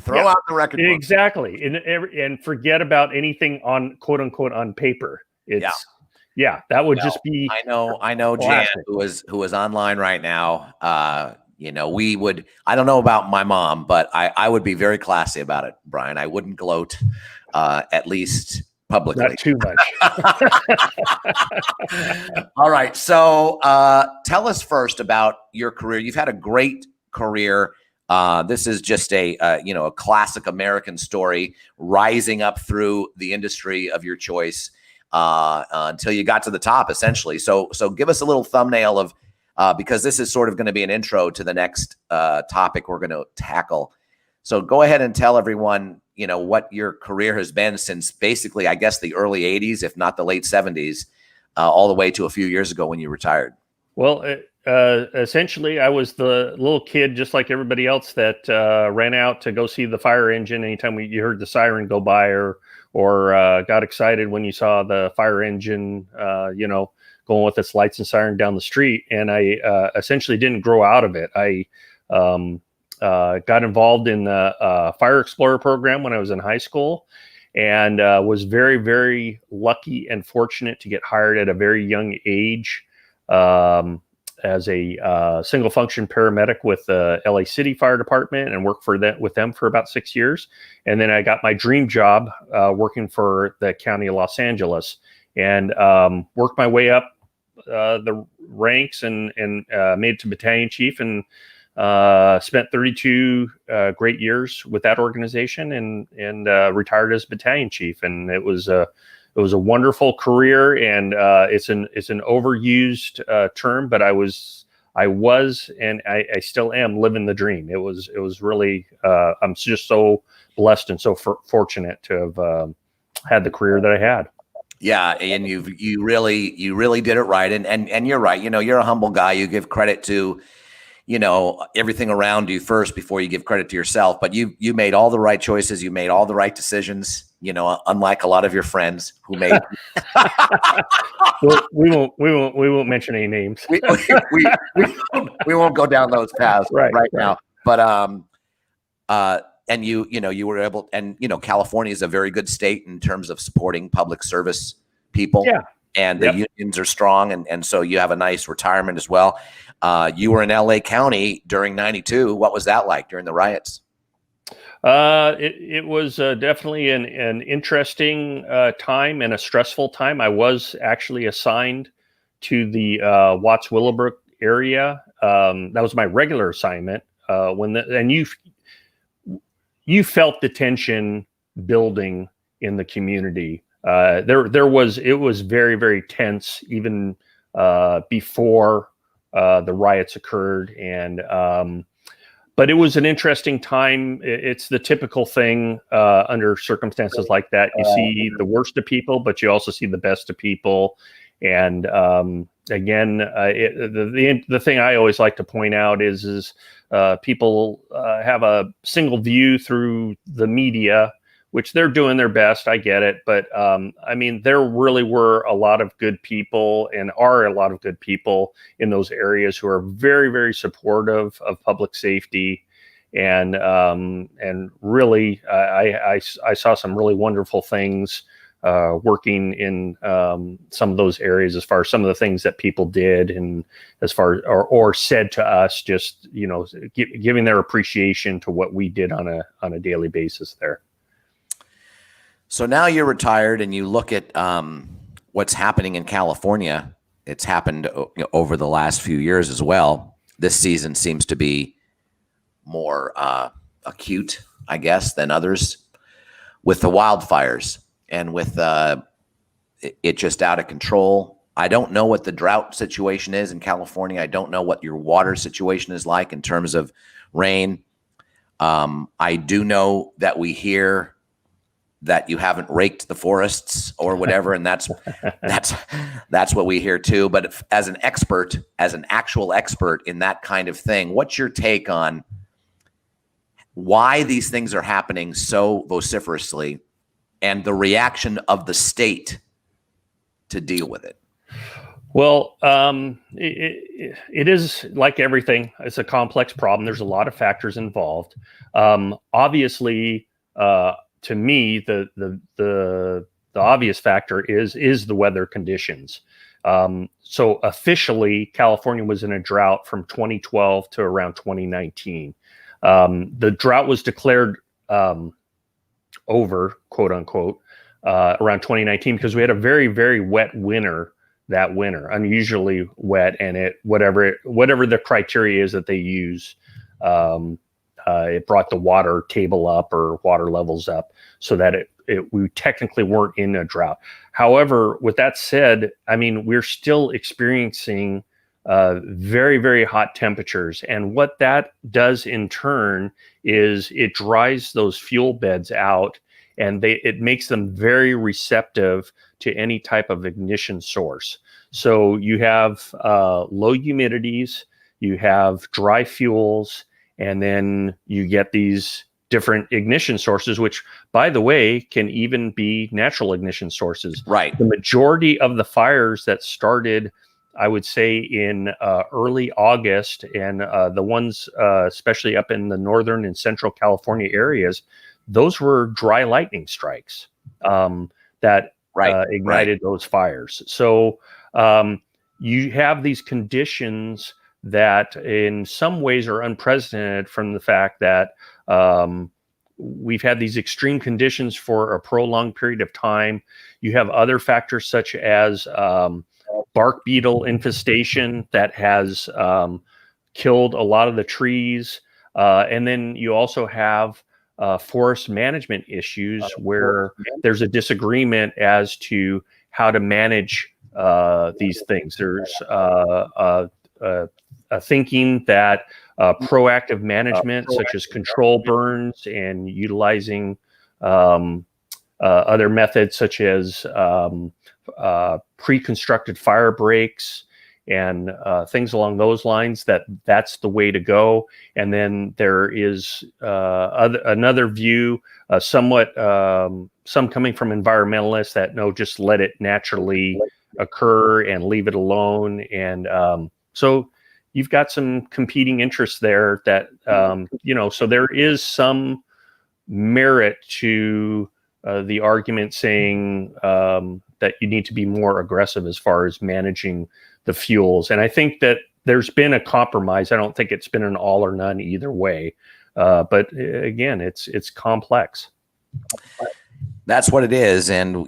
Throw out the record books. Exactly. And forget about anything on quote unquote on paper. That would just be. I know Jan, who is online right now. I don't know about my mom, but I would be very classy about it, Brian. I wouldn't gloat, at least publicly. Not too much. All right. So tell us first about your career. You've had a great career. This is just a classic American story, rising up through the industry of your choice until you got to the top, essentially. So give us a little thumbnail of, because this is sort of going to be an intro to the next topic we're going to tackle. So go ahead and tell everyone, what your career has been since basically, I guess, the early 80s, if not the late 70s, all the way to a few years ago when you retired. Well, essentially, I was the little kid, just like everybody else, that ran out to go see the fire engine anytime you heard the siren go by, or got excited when you saw the fire engine, going with its lights and siren down the street. And I essentially didn't grow out of it. I got involved in the Fire Explorer program when I was in high school, and was very, very lucky and fortunate to get hired at a very young age as a single function paramedic with the LA City Fire Department, and worked with them for about 6 years. And then I got my dream job working for the County of Los Angeles, and worked my way up the ranks and made it to battalion chief, and spent 32 great years with that organization, and retired as battalion chief. And it was a wonderful career, and it's an overused term, but I was and I still am living the dream. It was really I'm just so blessed and so fortunate to have had the career that I had. Yeah, and you really did it right, and you're right. You're a humble guy. You give credit to everything around you first before you give credit to yourself. But you made all the right choices. You made all the right decisions. Unlike a lot of your friends who made. Well, we won't mention any names. we won't go down those paths right now. But and you were able, and California is a very good state in terms of supporting public service people. Yeah. And the unions are strong, and so you have a nice retirement as well. You were in LA County during '92. What was that like during the riots? It was definitely an interesting time and a stressful time. I was actually assigned to the Watts Willowbrook area. That was my regular assignment. And you felt the tension building in the community. It was very, very tense even before the riots occurred, and but it was an interesting time. It's the typical thing under circumstances like that. You see the worst of people, but you also see the best of people. And again, the thing I always like to point out is people have a single view through the media, which they're doing their best. I get it. But I mean, there really were a lot of good people, and are a lot of good people in those areas who are very, very supportive of public safety. And really, I saw some really wonderful things working in some of those areas, as far as some of the things that people did, and as far or said to us, just giving their appreciation to what we did on a daily basis there. So now you're retired, and you look at what's happening in California. It's happened over the last few years as well. This season seems to be more acute, I guess, than others, with the wildfires and with it just out of control. I don't know what the drought situation is in California. I don't know what your water situation is like in terms of rain. I do know that we hear that you haven't raked the forests or whatever, and that's what we hear too. But as an actual expert in that kind of thing, what's your take on why these things are happening so vociferously, and the reaction of the state to deal with it? Well, it is like everything. It's a complex problem. There's a lot of factors involved. Obviously, to me, the obvious factor is the weather conditions. So officially, California was in a drought from 2012 to around 2019. The drought was declared over, quote unquote, around 2019 because we had a very, very wet winter that winter, unusually wet, and whatever the criteria is that they use. It brought the water table up, or water levels up, so that we technically weren't in a drought. However, with that said, I mean, we're still experiencing very, very hot temperatures. And what that does in turn is it dries those fuel beds out, and it makes them very receptive to any type of ignition source. So you have low humidities, you have dry fuels, and then you get these different ignition sources, which, by the way, can even be natural ignition sources. Right. The majority of the fires that started, I would say, in early August, and the ones especially up in the northern and central California areas, those were dry lightning strikes that ignited those fires. So you have these conditions that in some ways are unprecedented, from the fact that we've had these extreme conditions for a prolonged period of time. You have other factors such as bark beetle infestation that has killed a lot of the trees. And then you also have forest management issues where there's a disagreement as to how to manage these things. There's a thinking that proactive management, such as control burns and utilizing other methods such as pre-constructed fire breaks and things along those lines, that's the way to go. And then there is another view, somewhat some coming from environmentalists that no, just let it naturally occur and leave it alone. And so you've got some competing interests there that, so there is some merit to the argument saying that you need to be more aggressive as far as managing the fuels. And I think that there's been a compromise. I don't think it's been an all or none either way. But again, it's complex. That's what it is. And,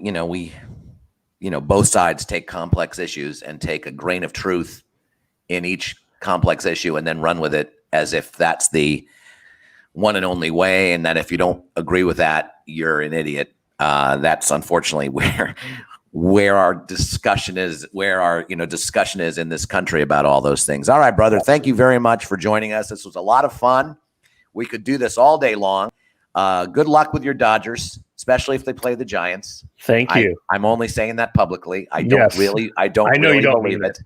both sides take complex issues and take a grain of truth in each complex issue and then run with it as if that's the one and only way. And that if you don't agree with that, you're an idiot. That's unfortunately where our discussion is, discussion is in this country about all those things. All right, brother. Thank you very much for joining us. This was a lot of fun. We could do this all day long. Good luck with your Dodgers, especially if they play the Giants. Thank you. I'm only saying that publicly. I know really you don't believe believe it.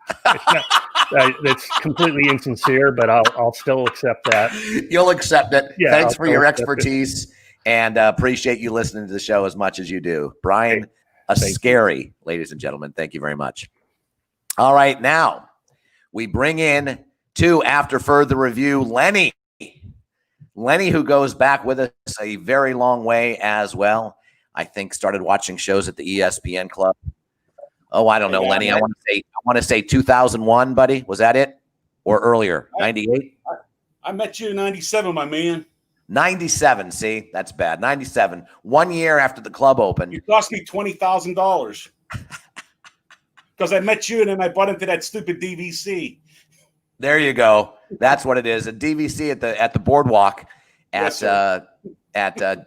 It's completely insincere, but I'll still accept that. You'll accept it. Yeah, Thanks I'll for your accept expertise and appreciate you listening to the show as much as you do. Brian Ascari, ladies and gentlemen, thank you very much. All right, now we bring in to After Further Review, Lenny. Lenny, who goes back with us a very long way as well. I think started watching shows at the ESPN Club. Oh, I don't know, Lenny. I want to say 2001, buddy. Was that it? Or earlier? 98? I met you in 97, my man. 97. See, that's bad. 97. 1 year after the club opened. You cost me $20,000 because I met you and then I bought into that stupid DVC. There you go. That's what it is. A DVC at the boardwalk at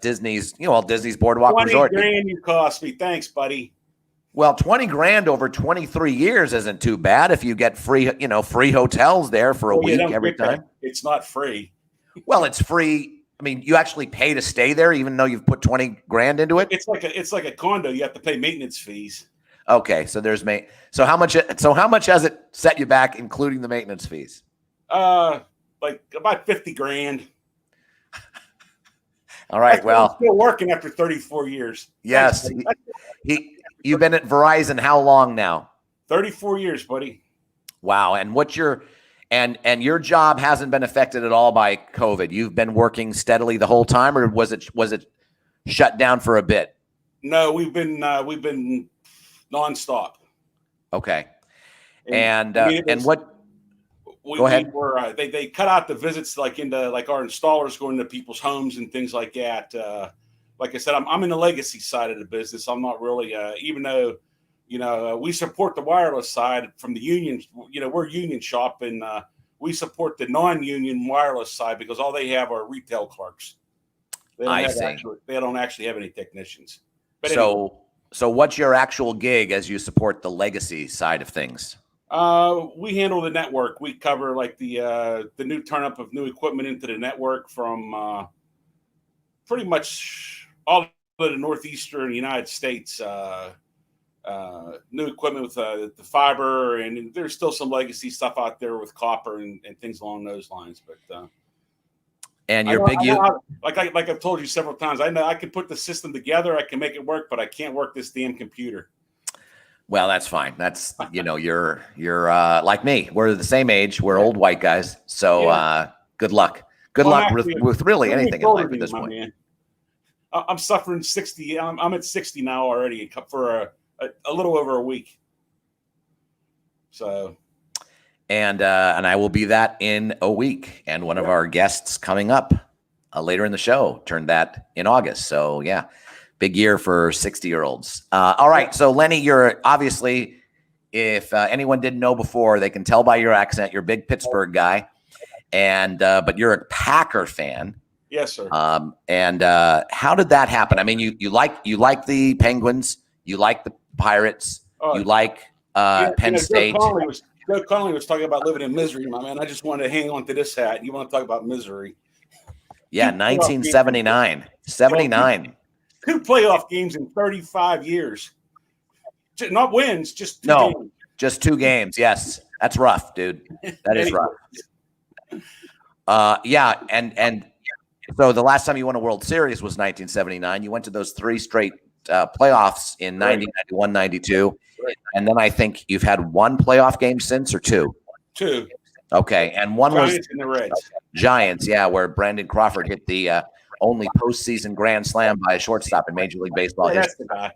Disney's, Disney's Boardwalk 20 Resort. $20,000 you cost me. Thanks, buddy. Well, 20 grand over 23 years isn't too bad if you get free hotels there for a week every time. It's not free. Well, it's free. I mean, you actually pay to stay there, even though you've put 20 grand into it. It's like a condo. You have to pay maintenance fees. Okay, so there's So how much has it set you back, including the maintenance fees? Like about 50 grand. All right. Well, I'm still working after 34 years. Yes. You've been at Verizon how long now? 34 years, buddy. Wow. And and your job hasn't been affected at all by COVID. You've been working steadily the whole time, or was it shut down for a bit? No, we've been nonstop. Okay. Go ahead. They cut out the visits like our installers going to people's homes and things like that. Like I said, I'm in the legacy side of the business. I'm not really, even though, we support the wireless side from the union. We're a union shop and we support the non-union wireless side because all they have are retail clerks. They don't actually have any technicians. But so what's your actual gig as you support the legacy side of things? We handle the network. We cover like the new turn up of new equipment into the network from pretty much all of the northeastern United States. New equipment with the fiber, and there's still some legacy stuff out there with copper and things along those lines. But like I've told you several times, I know I can put the system together, I can make it work, but I can't work this damn computer. Well, that's fine. That's you're like me. We're the same age. We're old white guys. So good luck. Good luck with really anything in life at this point. Man. I'm suffering 60. I'm at 60 now already for a little over a week. So, and I will be that in a week. And one of our guests coming up later in the show turned that in August. So yeah, big year for 60-year-olds. All right. So Lenny, you're obviously if anyone didn't know before, they can tell by your accent. You're a big Pittsburgh guy, and but you're a Packer fan. Yes, sir. And how did that happen? I mean, you like the Penguins, you like the Pirates, you like Penn State. Joe Connolly was talking about living in misery, my man. I just wanted to hang on to this hat. You want to talk about misery? Yeah, 1979, 79. 2 playoff games in 35 years. Not wins, just 2 games. Just 2 games. Yes, that's rough, dude. That is rough. Yeah, and so the last time you won a World Series was 1979. You went to those 3 straight playoffs in 90, 91, 92. And then I think you've had 1 playoff game since, or 2? 2. Okay, and one Giants was and the Reds. Giants, yeah, where Brandon Crawford hit the only postseason grand slam by a shortstop in Major League Baseball That's history. the guy.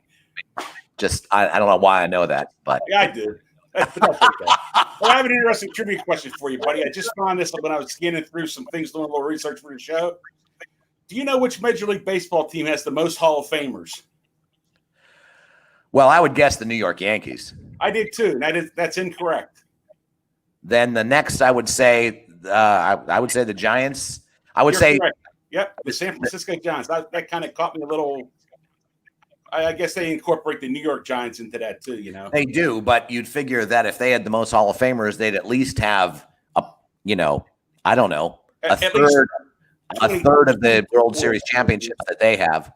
Just, I don't know why I know that, but Yeah, I do. That's okay. Well, I have an interesting trivia question for you, buddy. I just found this when I was scanning through some things, doing a little research for the show. Do you know which Major League Baseball team has the most Hall of Famers? well, I would guess the New York Yankees. I did too. And that's incorrect. Then the next, I would say, I would say the Giants. I would You're say, correct. Yep, the San Francisco Giants. That kind of caught me a little. I guess they incorporate the New York Giants into that too. You know, they do, but you'd figure that if they had the most Hall of Famers, they'd at least have I don't know, a third of the World Series championships that they have.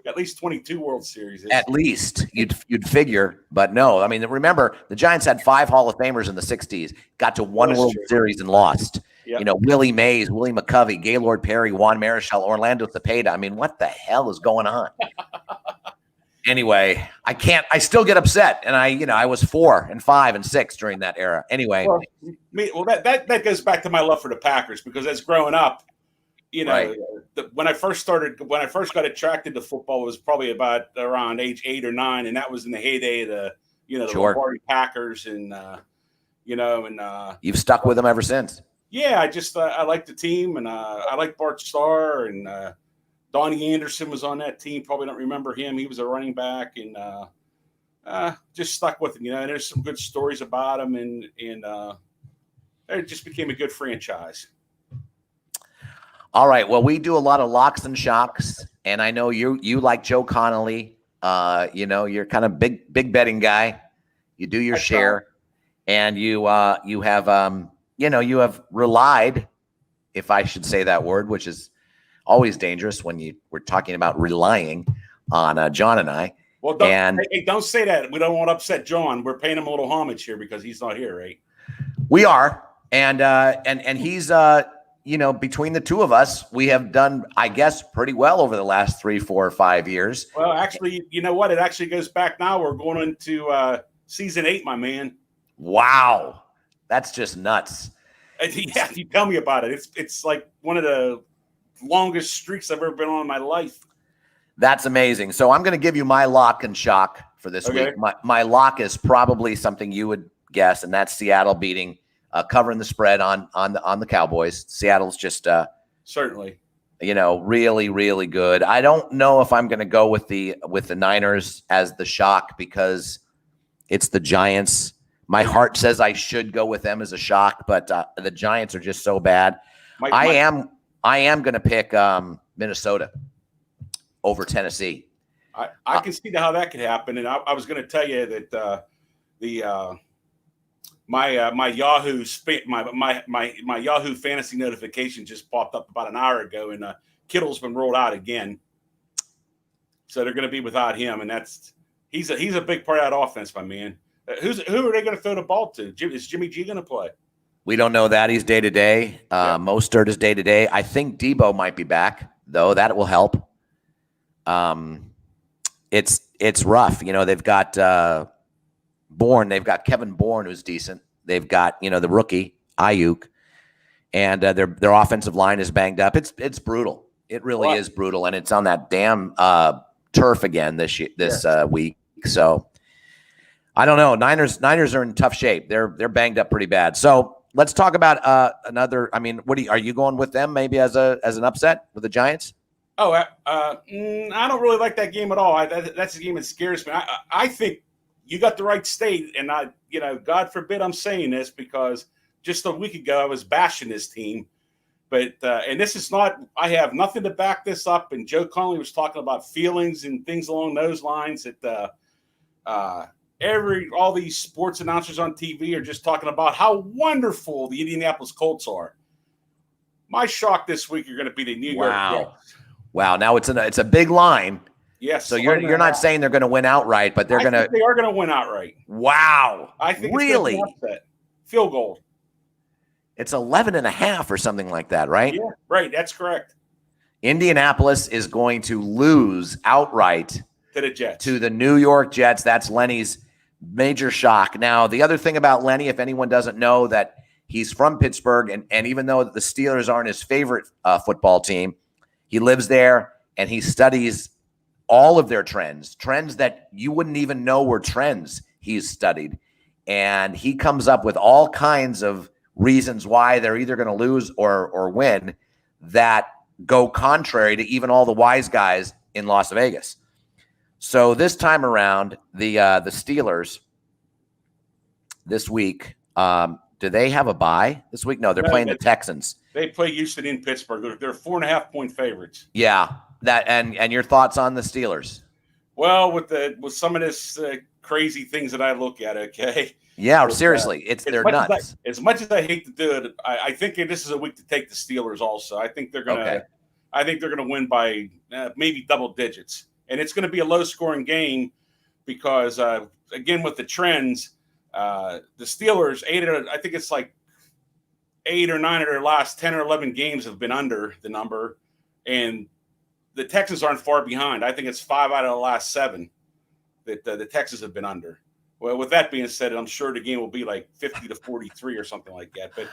At least 22 World Series. At least you'd figure, but no. I mean, remember the Giants had 5 Hall of Famers in the '60s, got to 1 That's World true. Series and lost. Yep. You know, Willie Mays, Willie McCovey, Gaylord Perry, Juan Marichal, Orlando Cepeda. I mean, what the hell is going on? Anyway, I still get upset, and I was 4 and 5 and 6 during that era. Anyway, Well, that goes back to my love for the Packers, because as growing up, Right. when I first got attracted to football, it was probably about around age 8 or 9, and that was in the heyday of the the Sure. Lombardi Packers, and you've stuck with them ever since. yeah, I just I like the team, and I like Bart Starr, and Donnie Anderson was on that team. Probably don't remember him. He was a running back, and just stuck with him. And there's some good stories about him, and it just became a good franchise. All right. Well, we do a lot of locks and shocks, and I know you like Joe Connolly. You're kind of big betting guy. You do your share, and you have you have relied, if I should say that word, which is always dangerous when we're talking about relying on John and I. Well, don't say that. We don't want to upset John. We're paying him a little homage here because he's not here, right? We are, and he's between the two of us, we have done, I guess, pretty well over the last 3, 4, 5 years. Well, actually, you know what? It actually goes back now. We're going into season 8, my man. Wow, that's just nuts. Yeah, you tell me about it. It's like one of the longest streaks I've ever been on in my life. That's amazing. So I'm going to give you my lock and shock for this Okay. week. My lock is probably something you would guess, and that's Seattle beating, covering the spread on the Cowboys. Seattle's just Certainly. really, really good. I don't know if I'm going to go with the Niners as the shock because it's the Giants. My heart says I should go with them as a shock, but the Giants are just so bad. I am going to pick Minnesota over Tennessee. I can see how that could happen, and I was going to tell you that my Yahoo my Yahoo fantasy notification just popped up about an hour ago, and Kittle's been rolled out again, so they're going to be without him, and he's a big part of that offense, my man. Who are they going to throw the ball to? Is Jimmy G going to play? We don't know that. He's day to day. Mostert is day to day. I think Debo might be back, though. That will help. It's rough. They've got Bourne. They've got Kevin Bourne, who's decent. They've got the rookie Ayuk, and their offensive line is banged up. It's brutal. It really is brutal, and it's on that damn turf again this week. So I don't know. Niners are in tough shape. They're banged up pretty bad. So let's talk about another. I mean, are you going with them maybe as an upset with the Giants? Oh, I don't really like that game at all. That's a game that scares me. I think you got the right state. And God forbid I'm saying this, because just a week ago I was bashing this team. But and this is not, I have nothing to back this up. And Joe Connolly was talking about feelings and things along those lines, that all these sports announcers on TV are just talking about how wonderful the Indianapolis Colts are. My shock this week are going to be the New York Jets. Wow. Now it's a big line. Yes. So you're not saying they're going to win outright, but they are going to win outright. Wow. I think really? It's going to be an upset. Field goal. It's 11.5 or something like that, right? Yeah, right. That's correct. Indianapolis is going to lose outright to the Jets, to the New York Jets. That's Lenny's major shock. Now, the other thing about Lenny, if anyone doesn't know, that he's from Pittsburgh, and even though the Steelers aren't his favorite football team, he lives there and he studies all of their trends that you wouldn't even know were trends. He's studied, and he comes up with all kinds of reasons why they're either going to lose or win that go contrary to even all the wise guys in Las Vegas. So this time around, the Steelers this week, do they have a bye this week? No, they're playing the Texans. They play Houston in Pittsburgh. They're 4.5-point favorites. Yeah, that and your thoughts on the Steelers? Well, with some of this crazy things that I look at, okay. Yeah, seriously, they're nuts. As much as I hate to do it, I think this is a week to take the Steelers. Also, I think they're gonna win by maybe double digits, and it's going to be a low-scoring game because again with the trends, the Steelers I think it's like 8 or 9 of their last 10 or 11 games have been under the number, and the Texans aren't far behind. I think it's 5 out of the last 7 that the Texans have been under. Well, with that being said, I'm sure the game will be like 50-43 or something like that. But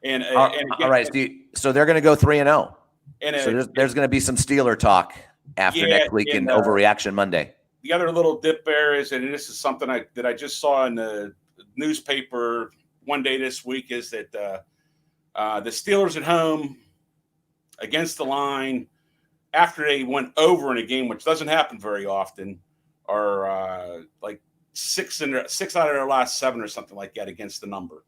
and again, all right, so they're going to go 3-0. And so there's going to be some Steeler talk after next week in Overreaction Monday. The other little dip there is, and this is something that I just saw in the newspaper one day this week, is that the Steelers at home against the line after they went over in a game, which doesn't happen very often, are like 6 out of their last 7 or something like that against the number.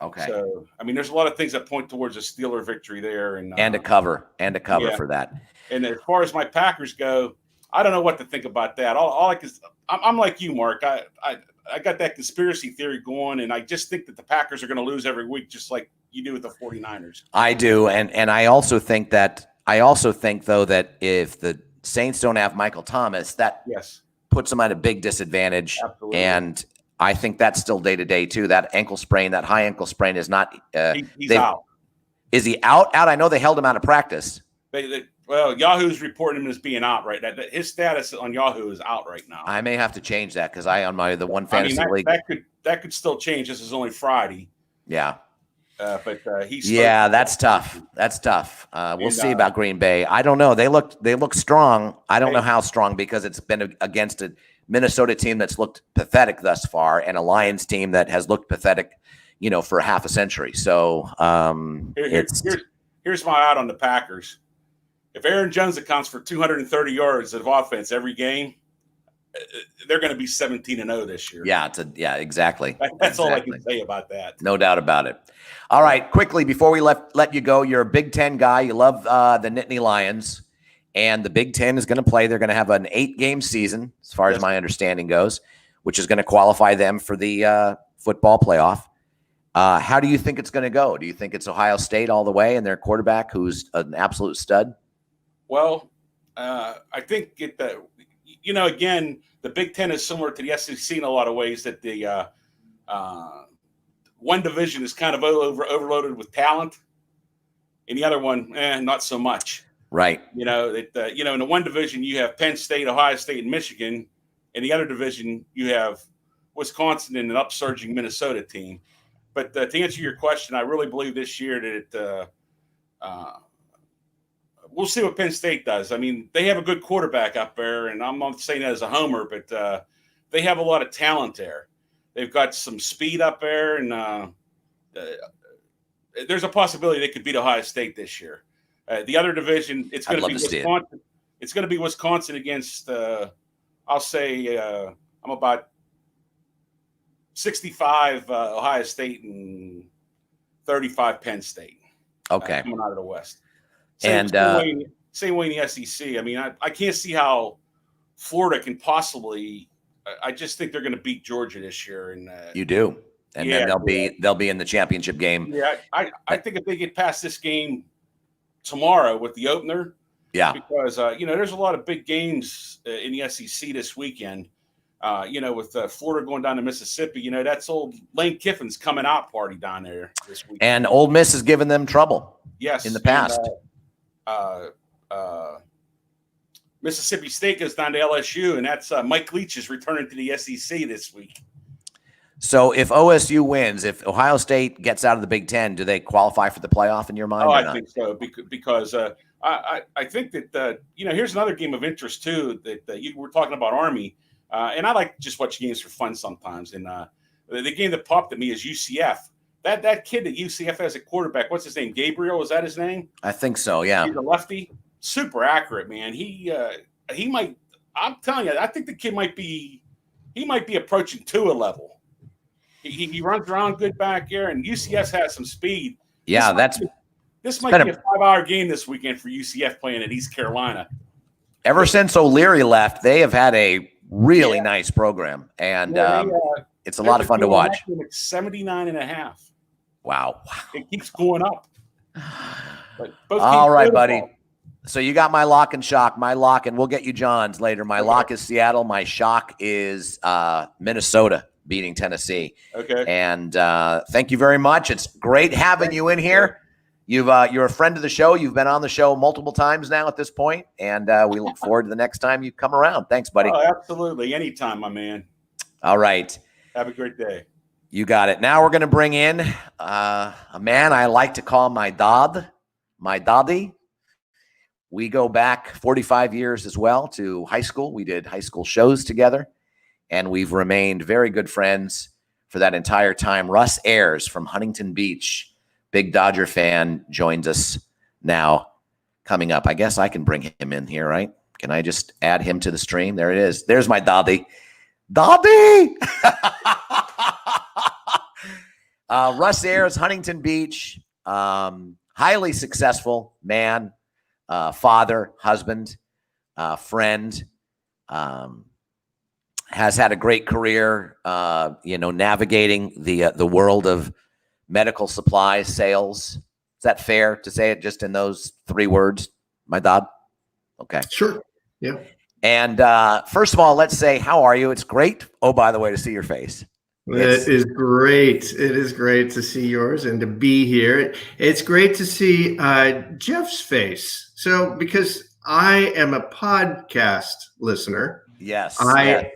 Okay. So, I mean, there's a lot of things that point towards a Steeler victory there. And a cover for that. And as far as my Packers go, I don't know what to think about that. I'm like you, Mark. I got that conspiracy theory going, and I just think that the Packers are going to lose every week, just like you do with the 49ers. I do. And I also think though, that if the Saints don't have Michael Thomas, that puts them at a big disadvantage. Absolutely. And I think that's still day to day too. That high ankle sprain is not. He's out. Is he out? I know they held him out of practice. Well, Yahoo's reporting him as being out right now. His status on Yahoo is out right now. I may have to change that because the one fantasy league that could still change. This is only Friday. Yeah. But he's that's tough. That's tough. We'll see about Green Bay. I don't know. They look strong. I don't know how strong because it's been against a Minnesota team that's looked pathetic thus far and a Lions team that has looked pathetic, for half a century. So here's my out on the Packers. If Aaron Jones accounts for 230 yards of offense every game, they're going to be 17-0 this year. Yeah, exactly. That's all I can say about that. No doubt about it. All right, quickly before we let you go, you're a Big Ten guy. You love the Nittany Lions, and the Big Ten is going to play. They're going to have an 8-game season, as far as my understanding goes, which is going to qualify them for the football playoff. How do you think it's going to go? Do you think it's Ohio State all the way and their quarterback, who's an absolute stud? Well, I think again, the Big Ten is similar to the SEC in a lot of ways, that the one division is kind of overloaded with talent, and the other one, not so much. Right. In the one division you have Penn State, Ohio State, and Michigan. In the other division you have Wisconsin and an upsurging Minnesota team. But to answer your question, I really believe this year that we'll see what Penn State does. I mean, they have a good quarterback up there, and I'm not saying that as a homer, but they have a lot of talent there. They've got some speed up there, and there's a possibility they could beat Ohio State this year. The other division, it's going to be Wisconsin. It's going to be Wisconsin against. I'll say I'm about 65 Ohio State and 35 Penn State. Okay. Coming out of the West. And, same way in the SEC. I mean, I can't see how Florida can possibly. I just think they're going to beat Georgia this year. And you do, and then they'll be in the championship game. Yeah, I think if they get past this game tomorrow with the opener, because there's a lot of big games in the SEC this weekend. With Florida going down to Mississippi, that's old Lane Kiffin's coming out party down there this week. And Ole Miss has given them trouble. Yes, in the past. And, Mississippi State goes down to LSU, and that's Mike Leach is returning to the SEC this week. So if OSU wins, if Ohio State gets out of the Big Ten, do they qualify for the playoff in your mind? Oh, or I not? think so because I think that here's another game of interest too that you were talking about Army, and I like just watch games for fun sometimes. And the game that popped at me is UCF. That kid that UCF has a quarterback. What's his name? Gabriel, is that his name? I think so. Yeah, he's a lefty. Super accurate, man. He might. I'm telling you, I think the kid might be. He might be approaching Tua level. He runs around good back there, and UCF has some speed. Yeah, this might be a 5-hour game this weekend for UCF playing at East Carolina. Ever since O'Leary left, they have had a really nice program, and it's a lot of fun to watch. 79.5. Wow. It keeps going up. All right, buddy. So you got my lock and shock. My lock, and we'll get you John's later. My lock is Seattle. My shock is Minnesota beating Tennessee. Okay. And thank you very much. It's great having you in here. You're a friend of the show. You've been on the show multiple times now at this point, and we look forward to the next time you come around. Thanks, buddy. Oh, absolutely. Anytime, my man. All right. Have a great day. You got it. Now we're going to bring in a man I like to call my daddy. We go back 45 years as well to high school. We did high school shows together, and we've remained very good friends for that entire time. Russ Ayers from Huntington Beach, big Dodger fan, joins us now coming up. I guess I can bring him in here, right? Can I just add him to the stream? There it is. There's my daddy. Daddy! Russ Ayers, Huntington Beach, highly successful man, father, husband, friend, has had a great career, navigating the world of medical supplies, sales. Is that fair to say it just in those 3 words, my dad? Okay. Sure. Yeah. And first of all, let's say, how are you? It's great. Oh, by the way, to see your face. It is great. It is great to see yours and to be here. It's great to see Jeff's face. So, because I am a podcast listener, yes, I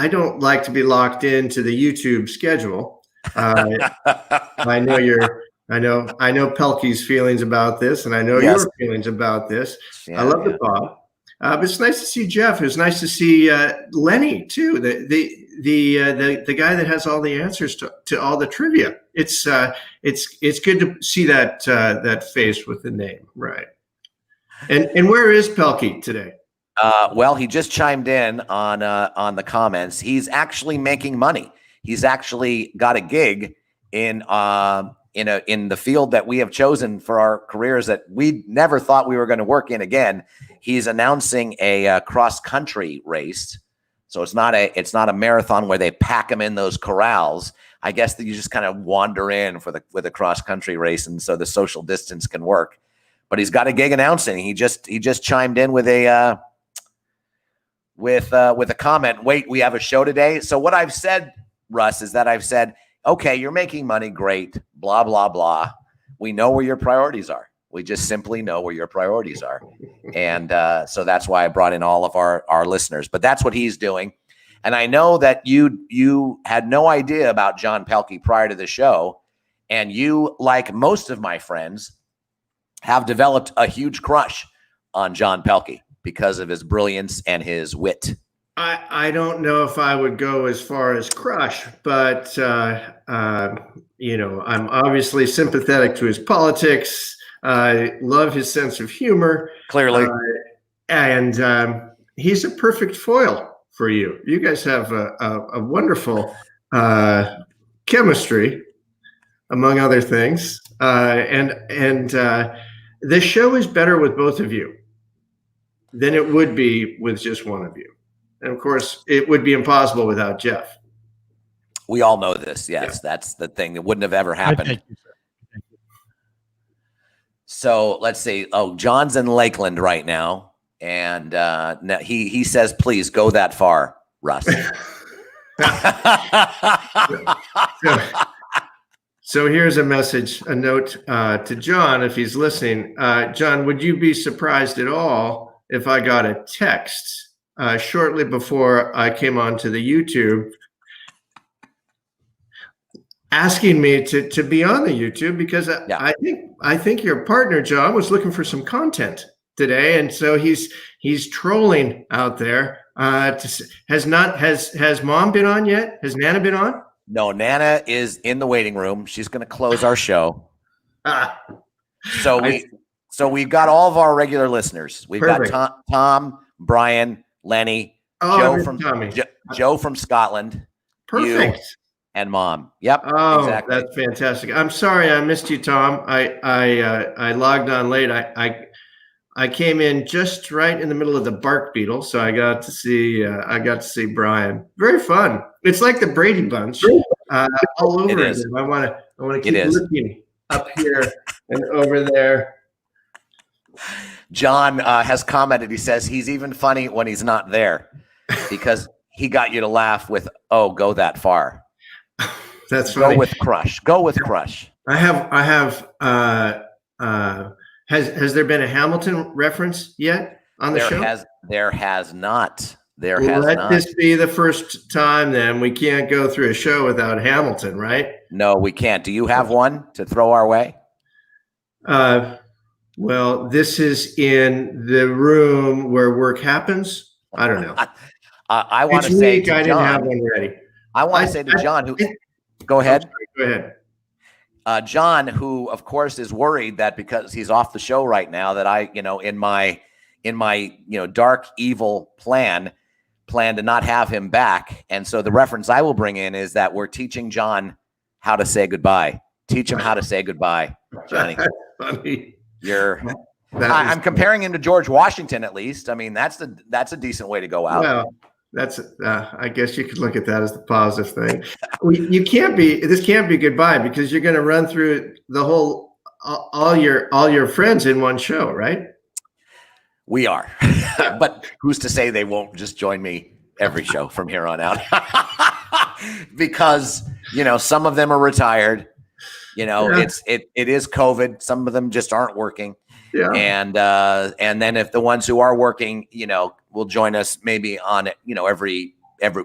don't like to be locked into the YouTube schedule. I know Pelkey's feelings about this, and I know your feelings about this. Yeah, I love the Bob. But it's nice to see Jeff. It's nice to see Lenny too. The guy that has all the answers to all the trivia. It's good to see that face with the name, right? And where is Pelkey today? Well, he just chimed in on the comments. He's actually making money. He's actually got a gig in the field that we have chosen for our careers that we never thought we were going to work in again. He's announcing a cross country race. So it's not a marathon where they pack them in those corrals. I guess that you just kind of wander in with a cross country race, and so the social distance can work. But he's got a gig announcing. He just chimed in with a comment. Wait, we have a show today. So what I've said, Russ, is that I've said, okay, you're making money, great, blah blah blah. We know where your priorities are. We just simply know where your priorities are. And so that's why I brought in all of our listeners. But that's what he's doing. And I know that you had no idea about John Pelkey prior to the show. And you, like most of my friends, have developed a huge crush on John Pelkey because of his brilliance and his wit. I don't know if I would go as far as crush, but, I'm obviously sympathetic to his politics. I love his sense of humor. Clearly. And he's a perfect foil for you. You guys have a wonderful chemistry, among other things. And this show is better with both of you than it would be with just one of you. And of course, it would be impossible without Jeff. We all know this. Yes, that's the thing. It wouldn't have ever happened. Thank you, sir. Thank you. So let's see. Oh, John's in Lakeland right now, and now he says, "Please go that far, Russ." So here's a message, a note to John if he's listening. John, would you be surprised at all if I got a text shortly before I came onto the YouTube asking me to be on the YouTube because I think your partner John was looking for some content today, and so he's trolling out there. Has Mom been on yet? Has Nana been on? No, Nana is in the waiting room. She's going to close our show. So we've got all of our regular listeners. We've Perfect. got Tom, Brian, Lenny, Joe from Scotland. Perfect. You, and Mom. Yep. Oh, exactly. That's fantastic. I'm sorry I missed you, Tom. I logged on late. I came in just right in the middle of the Bark Beetle, so I got to see Brian. Very fun. It's like the Brady Bunch all over again. I want to keep looking up here and over there. John has commented. He says he's even funny when he's not there because he got you to laugh with, "Oh, go that far." That's funny. Go with Crush. Go with Crush. I have. Has there been a Hamilton reference yet on the show? There has not. Let this be the first time. Then we can't go through a show without Hamilton, right? No, we can't. Do you have one to throw our way? Well, this is in the room where work happens. I don't know. I want to say to John, I didn't have one ready. I want to say to John, go ahead. Go ahead. John, who of course is worried that because he's off the show right now, that I, in my dark evil plan to not have him back. And so the reference I will bring in is that we're teaching John how to say goodbye. Teach him how to say goodbye, Johnny. Funny. I'm comparing him to George Washington, at least. I mean, that's a decent way to go out. Well, that's I guess you could look at that as the positive thing. This can't be goodbye because you're going to run through the whole all your friends in one show, right? We are, but who's to say they won't just join me every show from here on out? Because some of them are retired. It is COVID. Some of them just aren't working. Yeah. And then if the ones who are working, will join us maybe on every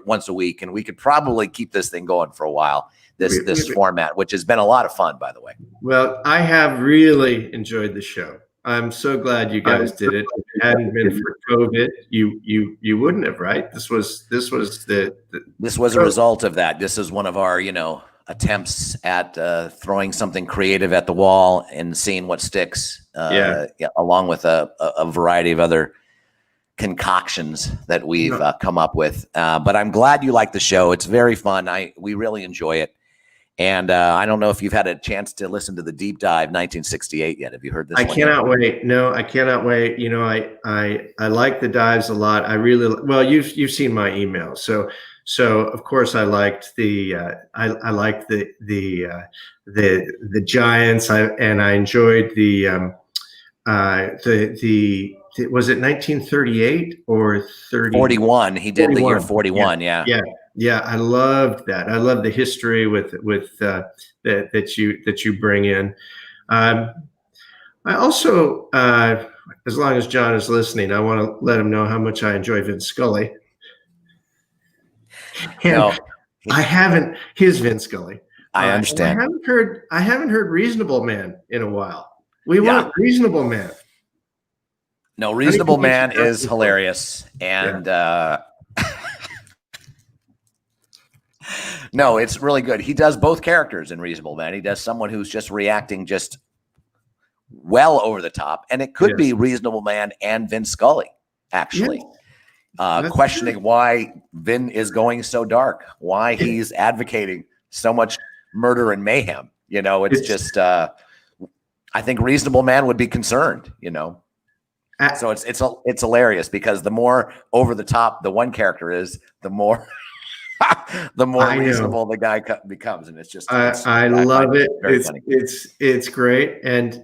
once a week, and we could probably keep this thing going for a while. This format, which has been a lot of fun, by the way. Well, I have really enjoyed the show. I'm so glad you guys did it. If it hadn't been for COVID, you wouldn't have, right? This was a result of that. This is one of our attempts at throwing something creative at the wall and seeing what sticks. Along with a variety of other concoctions that we've come up with. But I'm glad you like the show. It's very fun. We really enjoy it. And I don't know if you've had a chance to listen to the Deep Dive 1968 yet. Have you heard this? I cannot wait. No, I cannot wait. I like the dives a lot. I really well. You've seen my email, so of course I liked the I liked the Giants. I enjoyed the was it 1938 or 41? He did 41. The year 41. Yeah. I loved that. I love the history with that you bring in. I also, as long as John is listening, I want to let him know how much I enjoy Vince Scully. And I haven't his Vince Scully. I understand. I haven't heard Reasonable Man in a while. We want Reasonable Man. No, Reasonable Man is hilarious. And no, it's really good. He does both characters in Reasonable Man. He does someone who's just reacting just well over the top. And it could be Reasonable Man and Vince Scully, actually. questioning why Vin is going so dark, why he's advocating so much murder and mayhem. It's just, I think reasonable man would be concerned, So it's hilarious because the more over the top the one character is, the more reasonable the guy becomes, and it's just I love it. It's great, and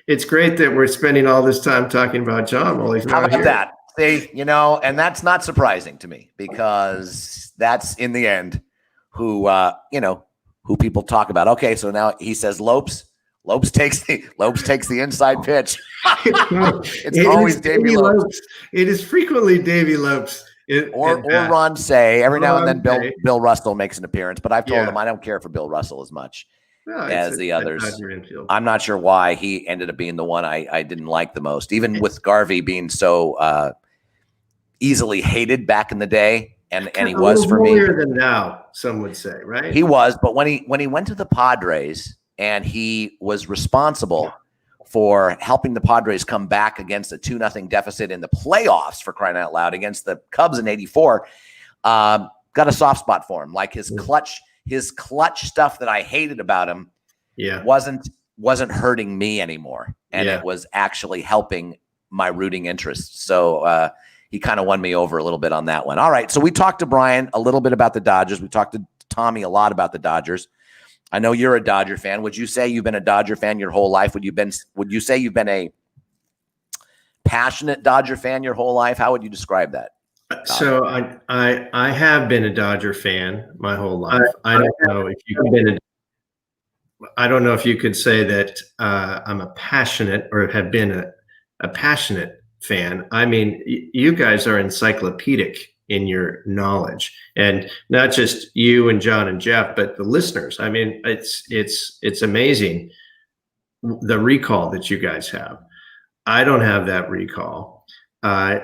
it's great that we're spending all this time talking about John while he's How not about here. that? See, and that's not surprising to me because that's in the end who people talk about. Okay, so now he says Lopes takes the inside pitch. It's always Davey Lopes. It is frequently Davey Lopes. Or Ron Say. Every now and then Bill Russell makes an appearance, but I've told him I don't care for Bill Russell as much as the others. I'm not sure why he ended up being the one I didn't like the most, even with Garvey being so easily hated back in the day, and he was for me. Holier than now, some would say, right? He was, but when he went to the Padres and he was responsible for helping the Padres come back against a 2-0 deficit in the playoffs, for crying out loud, against the Cubs in '84, got a soft spot for him. Like his clutch stuff that I hated about him wasn't hurting me anymore. And it was actually helping my rooting interests. So he kind of won me over a little bit on that one. All right. So we talked to Brian a little bit about the Dodgers. We talked to Tommy a lot about the Dodgers. I know you're a Dodger fan. Would you say you've been a Dodger fan your whole life? Would you say you've been a passionate Dodger fan your whole life? How would you describe that? So I have been a Dodger fan my whole life. I don't know if you could say that I'm a passionate or have been a passionate fan. I mean, you guys are encyclopedic in your knowledge, and not just you and John and Jeff, but the listeners. I mean, it's amazing the recall that you guys have. I don't have that recall. I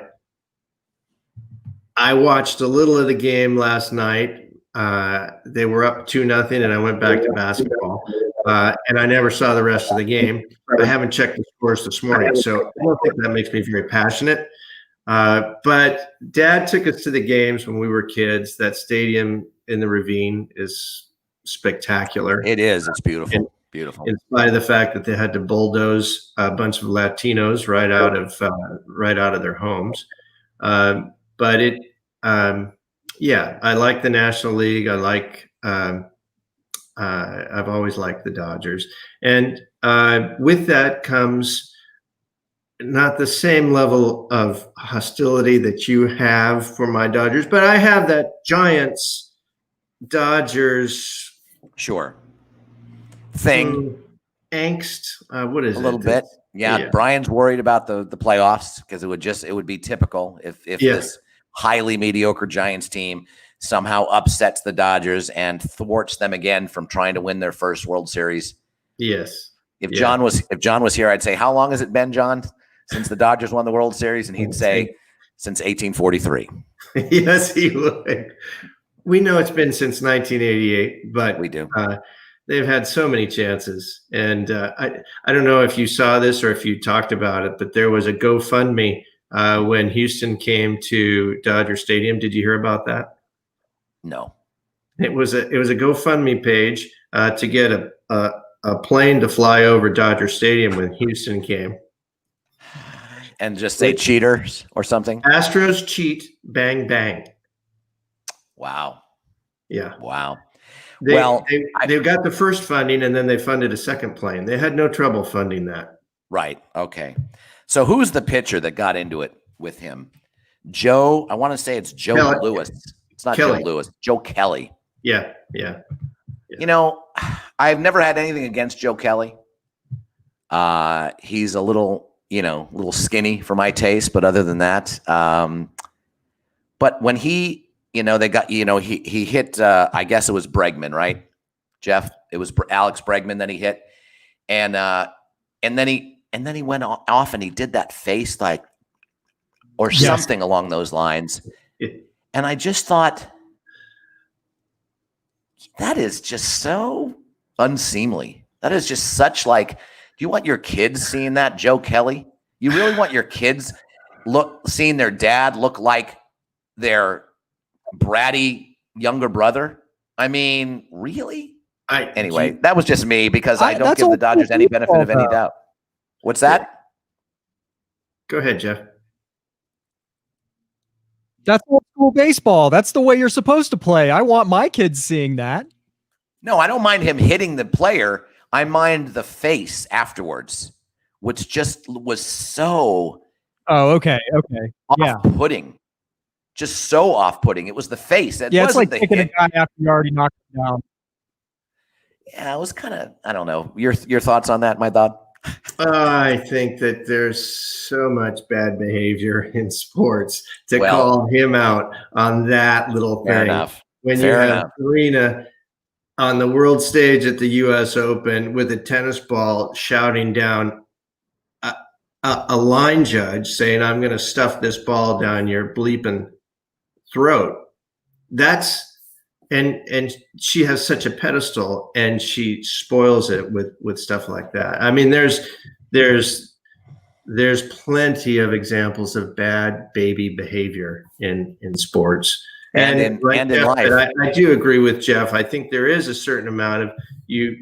watched a little of the game last night. They were up 2-0, and I went back to basketball. And I never saw the rest of the game. I haven't checked the scores this morning, so I don't think that makes me very passionate. But Dad took us to the games when we were kids. That stadium in the Ravine is spectacular. It is. It's beautiful. Beautiful. In spite of the fact that they had to bulldoze a bunch of Latinos right out of their homes. But I like the National League. I like. I've always liked the Dodgers, and with that comes not the same level of hostility that you have for my Dodgers, but I have that Giants Dodgers thing angst. What is it? A little bit. Yeah. Brian's worried about the playoffs because it would be typical if this highly mediocre Giants team somehow upsets the Dodgers and thwarts them again from trying to win their first World Series. Yes. If John was here, I'd say, how long has it been, John, since the Dodgers won the World Series? And he'd say, since 1843. Yes, he would. We know it's been since 1988, but we do. They've had so many chances. And I don't know if you saw this or if you talked about it, but there was a GoFundMe when Houston came to Dodger Stadium. Did you hear about that? No. It was a GoFundMe page to get a plane to fly over Dodger Stadium when Houston came. And just say cheaters or something? Astros cheat, bang, bang. Wow. Yeah. Wow. They got the first funding and then they funded a second plane. They had no trouble funding that. Right. Okay. So who's the pitcher that got into it with him? Joe, I want to say it's Joe Kelly. Lewis. It's not Kelly. Joe Lewis. Joe Kelly. Yeah. You know, I've never had anything against Joe Kelly. He's a little skinny for my taste, but other than that, but when he hit, I guess it was Bregman, right? Jeff, it was Alex Bregman that he hit. And then he went off and he did that face something along those lines. And I just thought, that is just so unseemly. That is just such do you want your kids seeing that, Joe Kelly? You really want your kids seeing their dad look like their bratty younger brother. I mean, really? Anyway, that was just me because I don't that's give the all Dodgers any benefit of any though. doubt. What's that? Go ahead, Jeff. That's old school baseball. That's the way you're supposed to play. I want my kids seeing that. No, I don't mind him hitting the player. I mind the face afterwards, which just was so Oh, okay. Okay. Yeah. off-putting. Just so off-putting. It was the face. It Yeah, it's like wasn't the taking a hit. guy after you already knocked him down. Yeah, it was kind of, I don't know. Your thoughts on that, my dad? I think that there's so much bad behavior in sports to Well, call him out on that little Fair thing. enough. When you Fair have enough. Serena on the world stage at the U.S. Open with a tennis ball shouting down a line judge saying, "I'm going to stuff this ball down your bleeping throat." That's and she has such a pedestal and she spoils it with stuff like that. I mean, there's plenty of examples of bad baby behavior in sports. And in Jeff life. said, I do agree with Jeff. I think there is a certain amount of you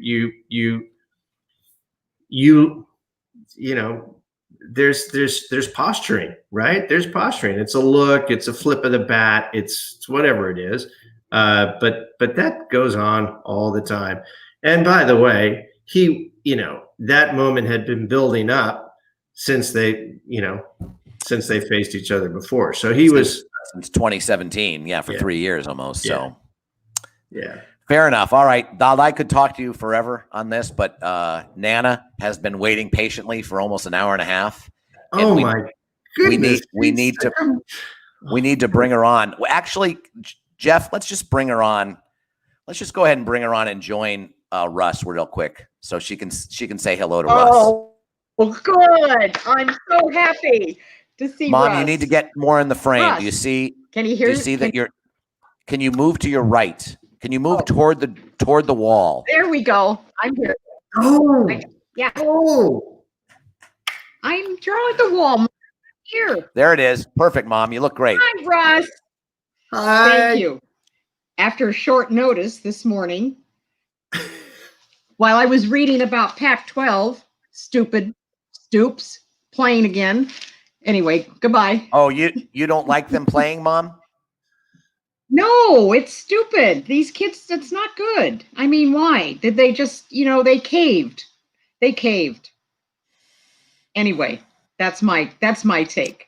know, there's posturing, right? There's posturing. It's a look, it's a flip of the bat, it's whatever it is. But that goes on all the time. And by the way, that moment had been building up since they faced each other before. So he was Since 2017. Yeah, for 3 years almost. Yeah. So yeah. fair enough. All right. Dad, I could talk to you forever on this, but Nana has been waiting patiently for almost an hour and a half. And Oh we- my goodness. we need to bring her on. Well, actually, Jeff, let's just bring her on. Let's just go ahead and bring her on and join Russ real quick, so she can say hello to Russ. Oh, well, good. I'm so happy to see Mom, Russ. you need to get more in the frame. Russ, Do you see? Can you Do hear? you see that you're? Can you move to your right? Can you move toward the wall? There we go. I'm here. Oh, Yeah, oh. I'm drawing the wall. Here. There it is. Perfect, Mom. You look great. Hi, Russ. Hi. Thank you. After short notice this morning, while I was reading about Pac-12, stupid Stoops playing again. Anyway, goodbye. Oh, you don't like them playing, Mom? No, it's stupid. These kids, it's not good. I mean, why? Did they just, they caved. They caved. Anyway, that's my take.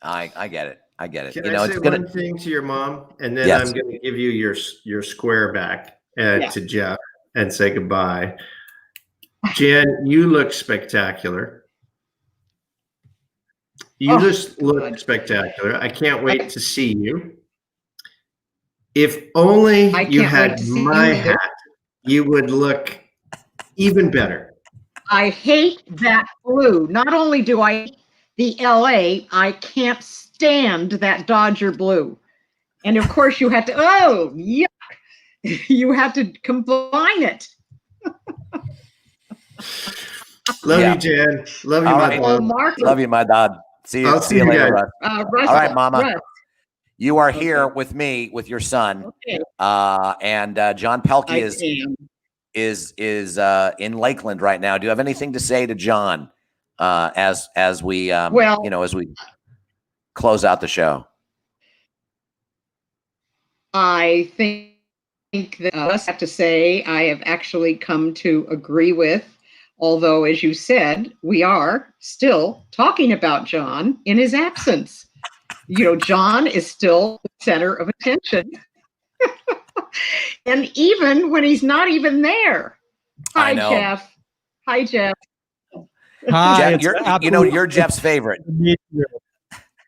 I get it. I get it. Can I say one thing to your mom, and then Yes. I'm going to give you your square back to Jeff and say goodbye. Jen, you look spectacular. You just look God. spectacular. I can't wait to see you. If only I you can't had wait to see my you either. hat, you would look even better. I hate that blue. Not only do I hate the LA, I can't stand that Dodger blue. And of course you had to, yuck. You had to combine it. Love Yeah. you, Jen. Love you, All my right. Oh, love. Mark, Love you, my dad. See I'll you later, guys. Russ. Russ, All right, Mama. Russ, You are here with me, with your son, okay, and John Pelkey I am. is in Lakeland right now. Do you have anything to say to John as we as we close out the show? I think that I have to say I have actually come to agree with, although, as you said, we are still talking about John in his absence. John is still the center of attention. And even when he's not even there. I Hi, know. Jeff. Hi, Jeff. Hi, Jeff, it's you're absolutely you're Jeff's favorite. to meet you.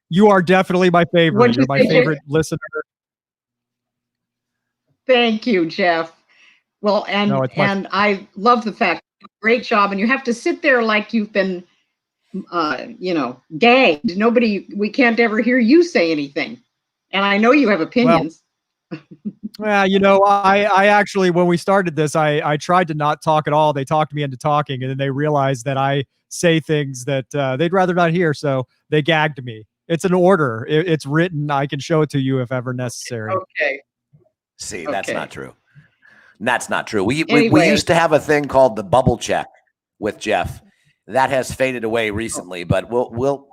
You are definitely my favorite. What'd you You're my say, Jeff? favorite listener. Thank you, Jeff. Well, and No, it's my- and I love the fact, great job. And you have to sit there like you've been, gagged. We can't ever hear you say anything. And I know you have opinions. Well, I actually, when we started this, I tried to not talk at all. They talked me into talking, and then they realized that I say things that they'd rather not hear, so they gagged me. It's an order. It's written. I can show it to you if ever necessary. Okay. See, that's Okay. not true. That's not true. We Anyway. used to have a thing called the bubble check with Jeff. That has faded away recently, but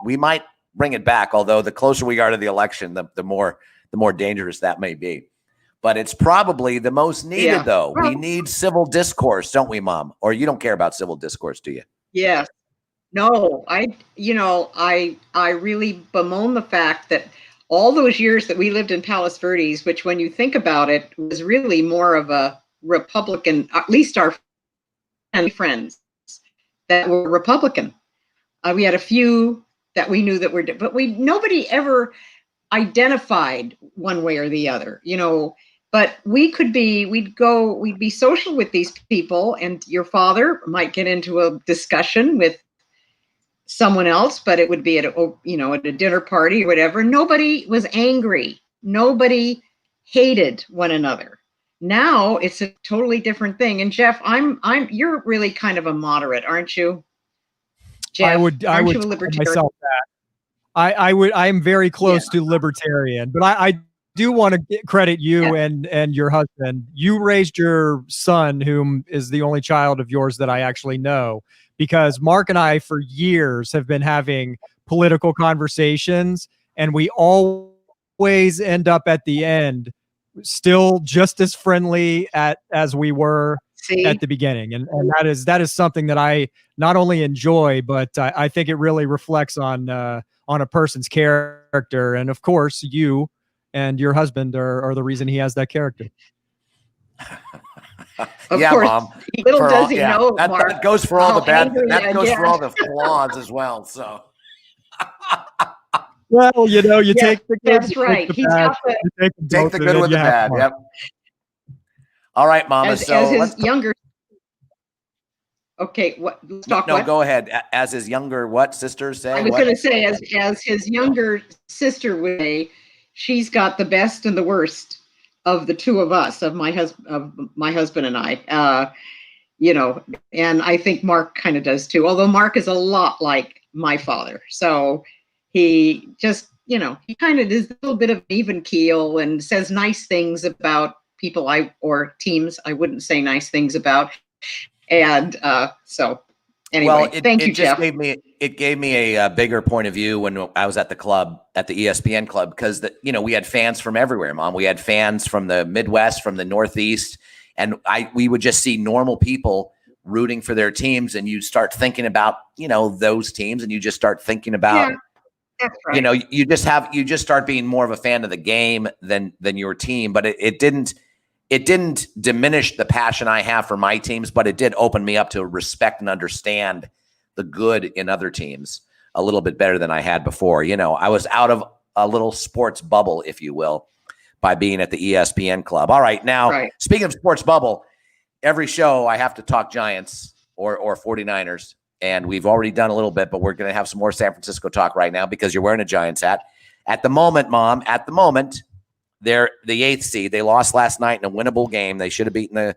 we might bring it back. Although the closer we are to the election, the more dangerous that may be. But it's probably the most needed, Yeah. though. We Well- need civil discourse, don't we, Mom? Or you don't care about civil discourse, do you? Yes. No, I really bemoan the fact that all those years that we lived in Palos Verdes, which when you think about it, was really more of a Republican, at least our friends that were Republican. We had a few that we knew that were, but nobody ever identified one way or the other, but we'd be social with these people, and your father might get into a discussion with someone else, but it would be at a dinner party or whatever. Nobody was angry. Nobody hated one another. Now it's a totally different thing. And Jeff, you're really kind of a moderate, aren't you? Jeff, I would aren't you a tell libertarian? myself that. I'm very close to libertarian, but I do want to credit you and your husband. You raised your son, whom is the only child of yours that I actually know, because Mark and I for years have been having political conversations, and we always end up at the end still just as friendly as we were at the beginning. And that is something that I not only enjoy, but I think it really reflects on a person's character. And of course, you and your husband are the reason he has that character. Of yeah, course, Mom. little For does all- he yeah, know, that, Mark, that goes for all how the bad. angry That I goes get. for all the flaws as well. So. Well, you Yes, take the good, that's you right. take the He's bad, got the, you take them Take both, the and good then with the you have bad. fun. Yep. All right, Mama. as So his let's younger. Okay, let's talk. no, what? go ahead. As his younger sister say? I was What? going to say, as his younger sister would say, she's got the best and the worst of the two of us, of my husband and I. And I think Mark kind of does too. Although Mark is a lot like my father, so he just, he kind of is a little bit of an even keel and says nice things about people or teams I wouldn't say nice things about. And so anyway, Well, thank you, it just Jeff. gave me a bigger point of view when I was at the club, at the ESPN club, because we had fans from everywhere, Mom. We had fans from the Midwest, from the Northeast, and we would just see normal people rooting for their teams, and you start thinking about those teams, and you just start thinking about That's right. you just start being more of a fan of the game than your team. But it didn't diminish the passion I have for my teams, but it did open me up to respect and understand the good in other teams a little bit better than I had before. I was out of a little sports bubble, if you will, by being at the ESPN club. All right. Now, Speaking of sports bubble, every show I have to talk Giants or 49ers. And we've already done a little bit, but we're going to have some more San Francisco talk right now because you're wearing a Giants hat. At the moment, Mom, they're the 8th seed. They lost last night in a winnable game. They should have beaten the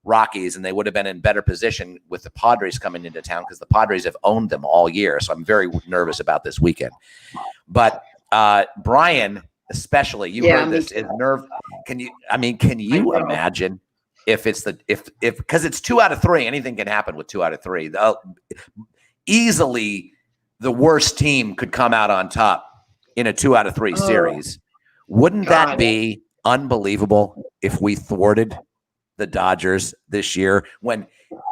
Rockies, and they would have been in better position with the Padres coming into town because the Padres have owned them all year. So I'm very nervous about this weekend. But Brian, especially, you heard this, is nerve. Can you imagine if it's because it's 2 out of 3, anything can happen with 2 out of 3. Easily the worst team could come out on top in a 2 out of 3 series. Wouldn't that be unbelievable if we thwarted the Dodgers this year? When,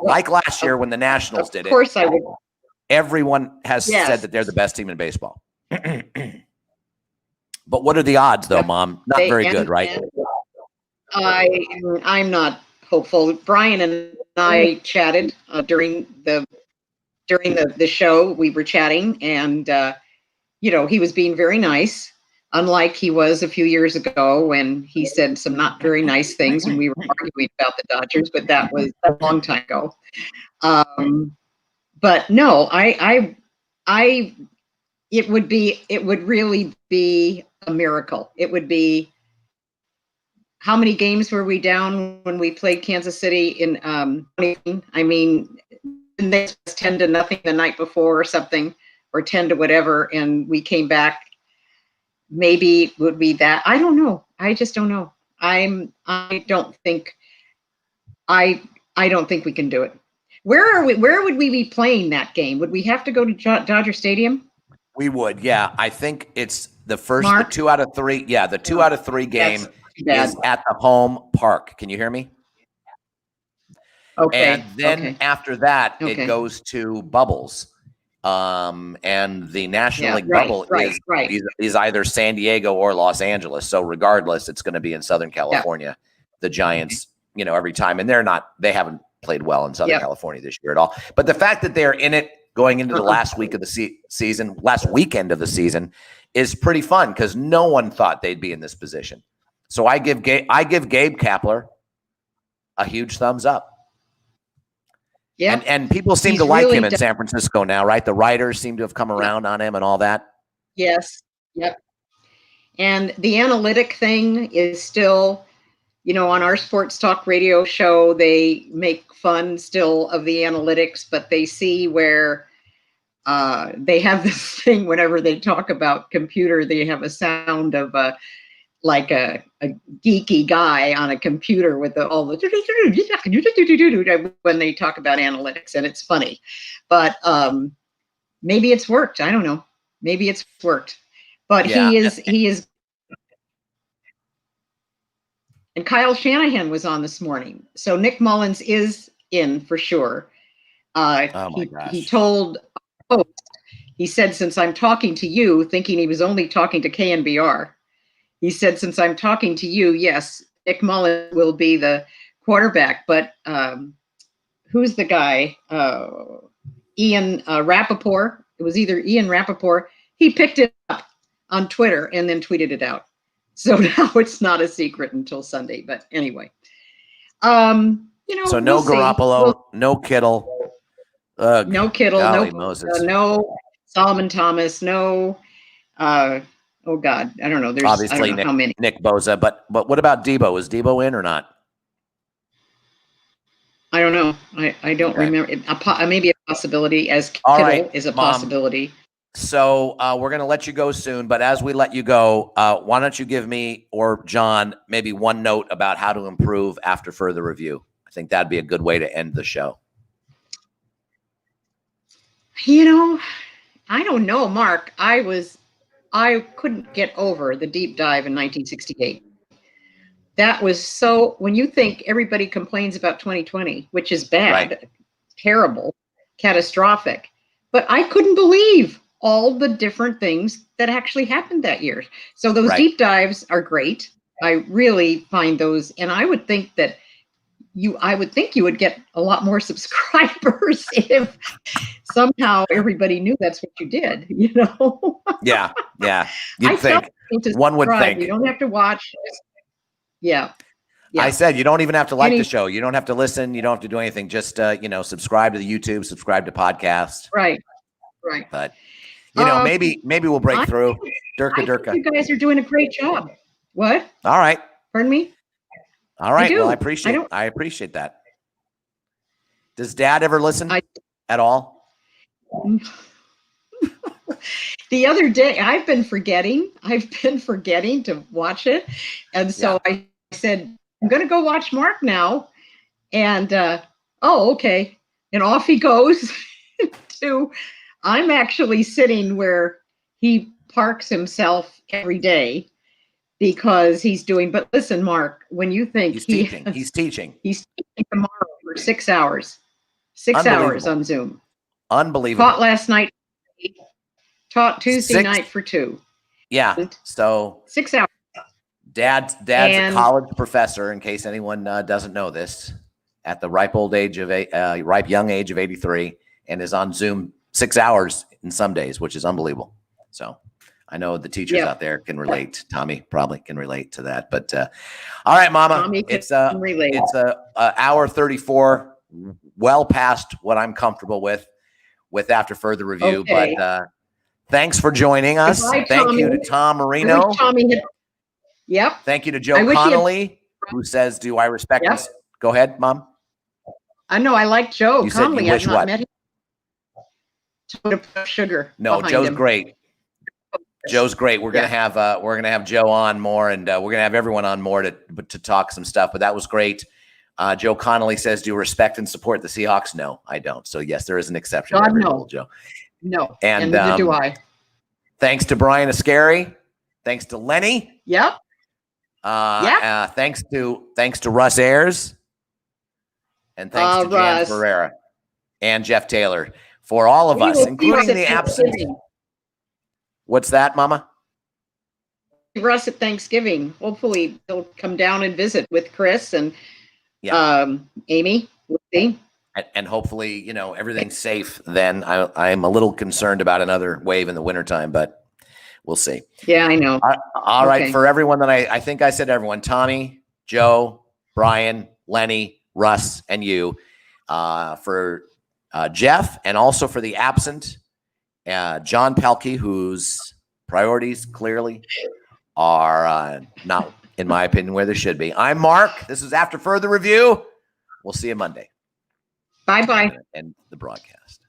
like last year, when the Nationals did it, Of course I would. everyone has said that they're the best team in baseball. But what are the odds, though, Mom? Not very good, right? I'm not hopeful. Brian and I chatted during the show. We were chatting, and he was being very nice. Unlike he was a few years ago when he said some not very nice things when we were arguing about the Dodgers, but that was a long time ago. But no, it would really be a miracle. It would be, how many games were we down when we played Kansas City in, I mean, they was 10-0 the night before or something, or 10 to whatever. And we came back maybe would be that. I don't know. I just don't know. I don't think we can do it. Where are we? Where would we be playing that game? Would we have to go to Dodger Stadium? We would, yeah. I think it's the first, Mark? the 2 out of 3. Yeah, the 2 out of 3 game Too bad. is at the home park. Can you hear me? Okay. And then okay. after that, Okay. it goes to Bubbles. And the National Yeah, League right, bubble right, right. is either San Diego or Los Angeles. So regardless, it's going to be in Southern California. The Giants, every time, and they haven't played well in Southern Yep. California this year at all. But the fact that they're in it going into the last week of the last weekend of the season, is pretty fun because no one thought they'd be in this position. So I give Gabe Kapler a huge thumbs up. Yeah. And people seem He's to like really him in done- San Francisco now, right? The writers seem to have come around on him and all that. Yes. Yep. And the analytic thing is still, on our sports talk radio show, they make fun still of the analytics, but they see where they have this thing whenever they talk about computer, they have a sound of like a geeky guy on a computer with all the when they talk about analytics, and it's funny. But maybe it's worked. I don't know. Maybe it's worked. But Yeah. he is. And Kyle Shanahan was on this morning. So Nick Mullins is in for sure. Oh my gosh. He told he said, since I'm talking to you, thinking he was only talking to KNBR. He said, since I'm talking to you, yes, Nick Mullins will be the quarterback. But who's the guy? Ian Rappaport. It was either Ian Rappaport. He picked it up on Twitter and then tweeted it out. So now it's not a secret until Sunday. But anyway, So no we'll see. Garoppolo, no Kittle. No Kittle, golly no Moses. no Solomon Thomas, no. Oh God, I don't know. There's Obviously I don't know how many. Nick Bosa, but what about Debo? Is Debo in or not? I don't know. I don't Okay. remember. Maybe a possibility, as All Kittle right, is a Mom. possibility. So we're going to let you go soon, but as we let you go, why don't you give me or John maybe one note about how to improve after further review? I think that'd be a good way to end the show. I don't know, Mark. I couldn't get over the deep dive in 1968. That was so, when you think everybody complains about 2020, which is bad, Right. terrible, catastrophic, but I couldn't believe all the different things that actually happened that year. So those Right. deep dives are great. I really find those, and I would think that you would get a lot more subscribers if somehow everybody knew that's what you did, Yeah. I You'd tell think. people to One would subscribe. think. You don't have to watch. Yeah. I said you don't even have to like Any- the show. You don't have to listen. You don't have to do anything. Just subscribe to the YouTube, subscribe to podcasts. Right. But Um, maybe we'll break I through. I Durka. think you guys are doing a great job. What? All right. Pardon me? All right. do. Well, don't- I appreciate that. Does Dad ever listen I- at all? The other day, I've been forgetting to watch it. And so I said, I'm going to go watch Mark now. And, okay. And off he goes I'm actually sitting where he parks himself every day because he's doing, but listen, Mark, when you think He's teaching. He's teaching. he's teaching tomorrow for 6 hours, 6 hours Unbelievable. on Zoom. Unbelievable. Taught last night, taught Tuesday 6 night for 2. Yeah. So 6 hours. Dad's And- a college professor, in case anyone doesn't know this, at the ripe young age of 83, and is on Zoom 6 hours in some days, which is unbelievable. So I know the teachers Yeah. out there can relate. Tommy probably can relate to that. But all right, Mama, Tommy can it's relate. it's hour 34, well past what I'm comfortable with after further review. Okay. But thanks for joining us. Goodbye, Thank you to Tommy. Tom I Marino. wish Tommy had, yep. Thank you to I Joe wish he had- Connolly, who says, "Do I respect Yep. this?" Go ahead, Mom. I know. I like Joe You said you Connolly. wish I've not what? met him. To put sugar. No, behind Joe's him. great. Joe's great. We're gonna have Joe on more, and we're gonna have everyone on more to talk some stuff. But that was great. Joe Connolly says, "Do you respect and support the Seahawks?" No, I don't. So yes, there is an exception. God, to every no. rule, Joe. No, And neither do I. Thanks to Brian Ascari. Thanks to Lenny. Yep. Thanks to Russ Ayers. And thanks to Jan Russ. Ferreira and Jeff Taylor for all of We us, will see including Russ at the absent. Thanksgiving. What's that, Mama? Russ at Thanksgiving. Hopefully he'll come down and visit with Chris and Amy. We'll see. And hopefully, everything's safe then. I'm a little concerned about another wave in the wintertime, but we'll see. Yeah, I know. All right. Okay. For everyone that I think I said everyone, Tommy, Joe, Brian, Lenny, Russ, and you, for Jeff, and also for the absent, John Pelkey, whose priorities clearly are not, in my opinion, where they should be. I'm Mark. This is After Further Review. We'll see you Monday. Bye-bye. And the broadcast.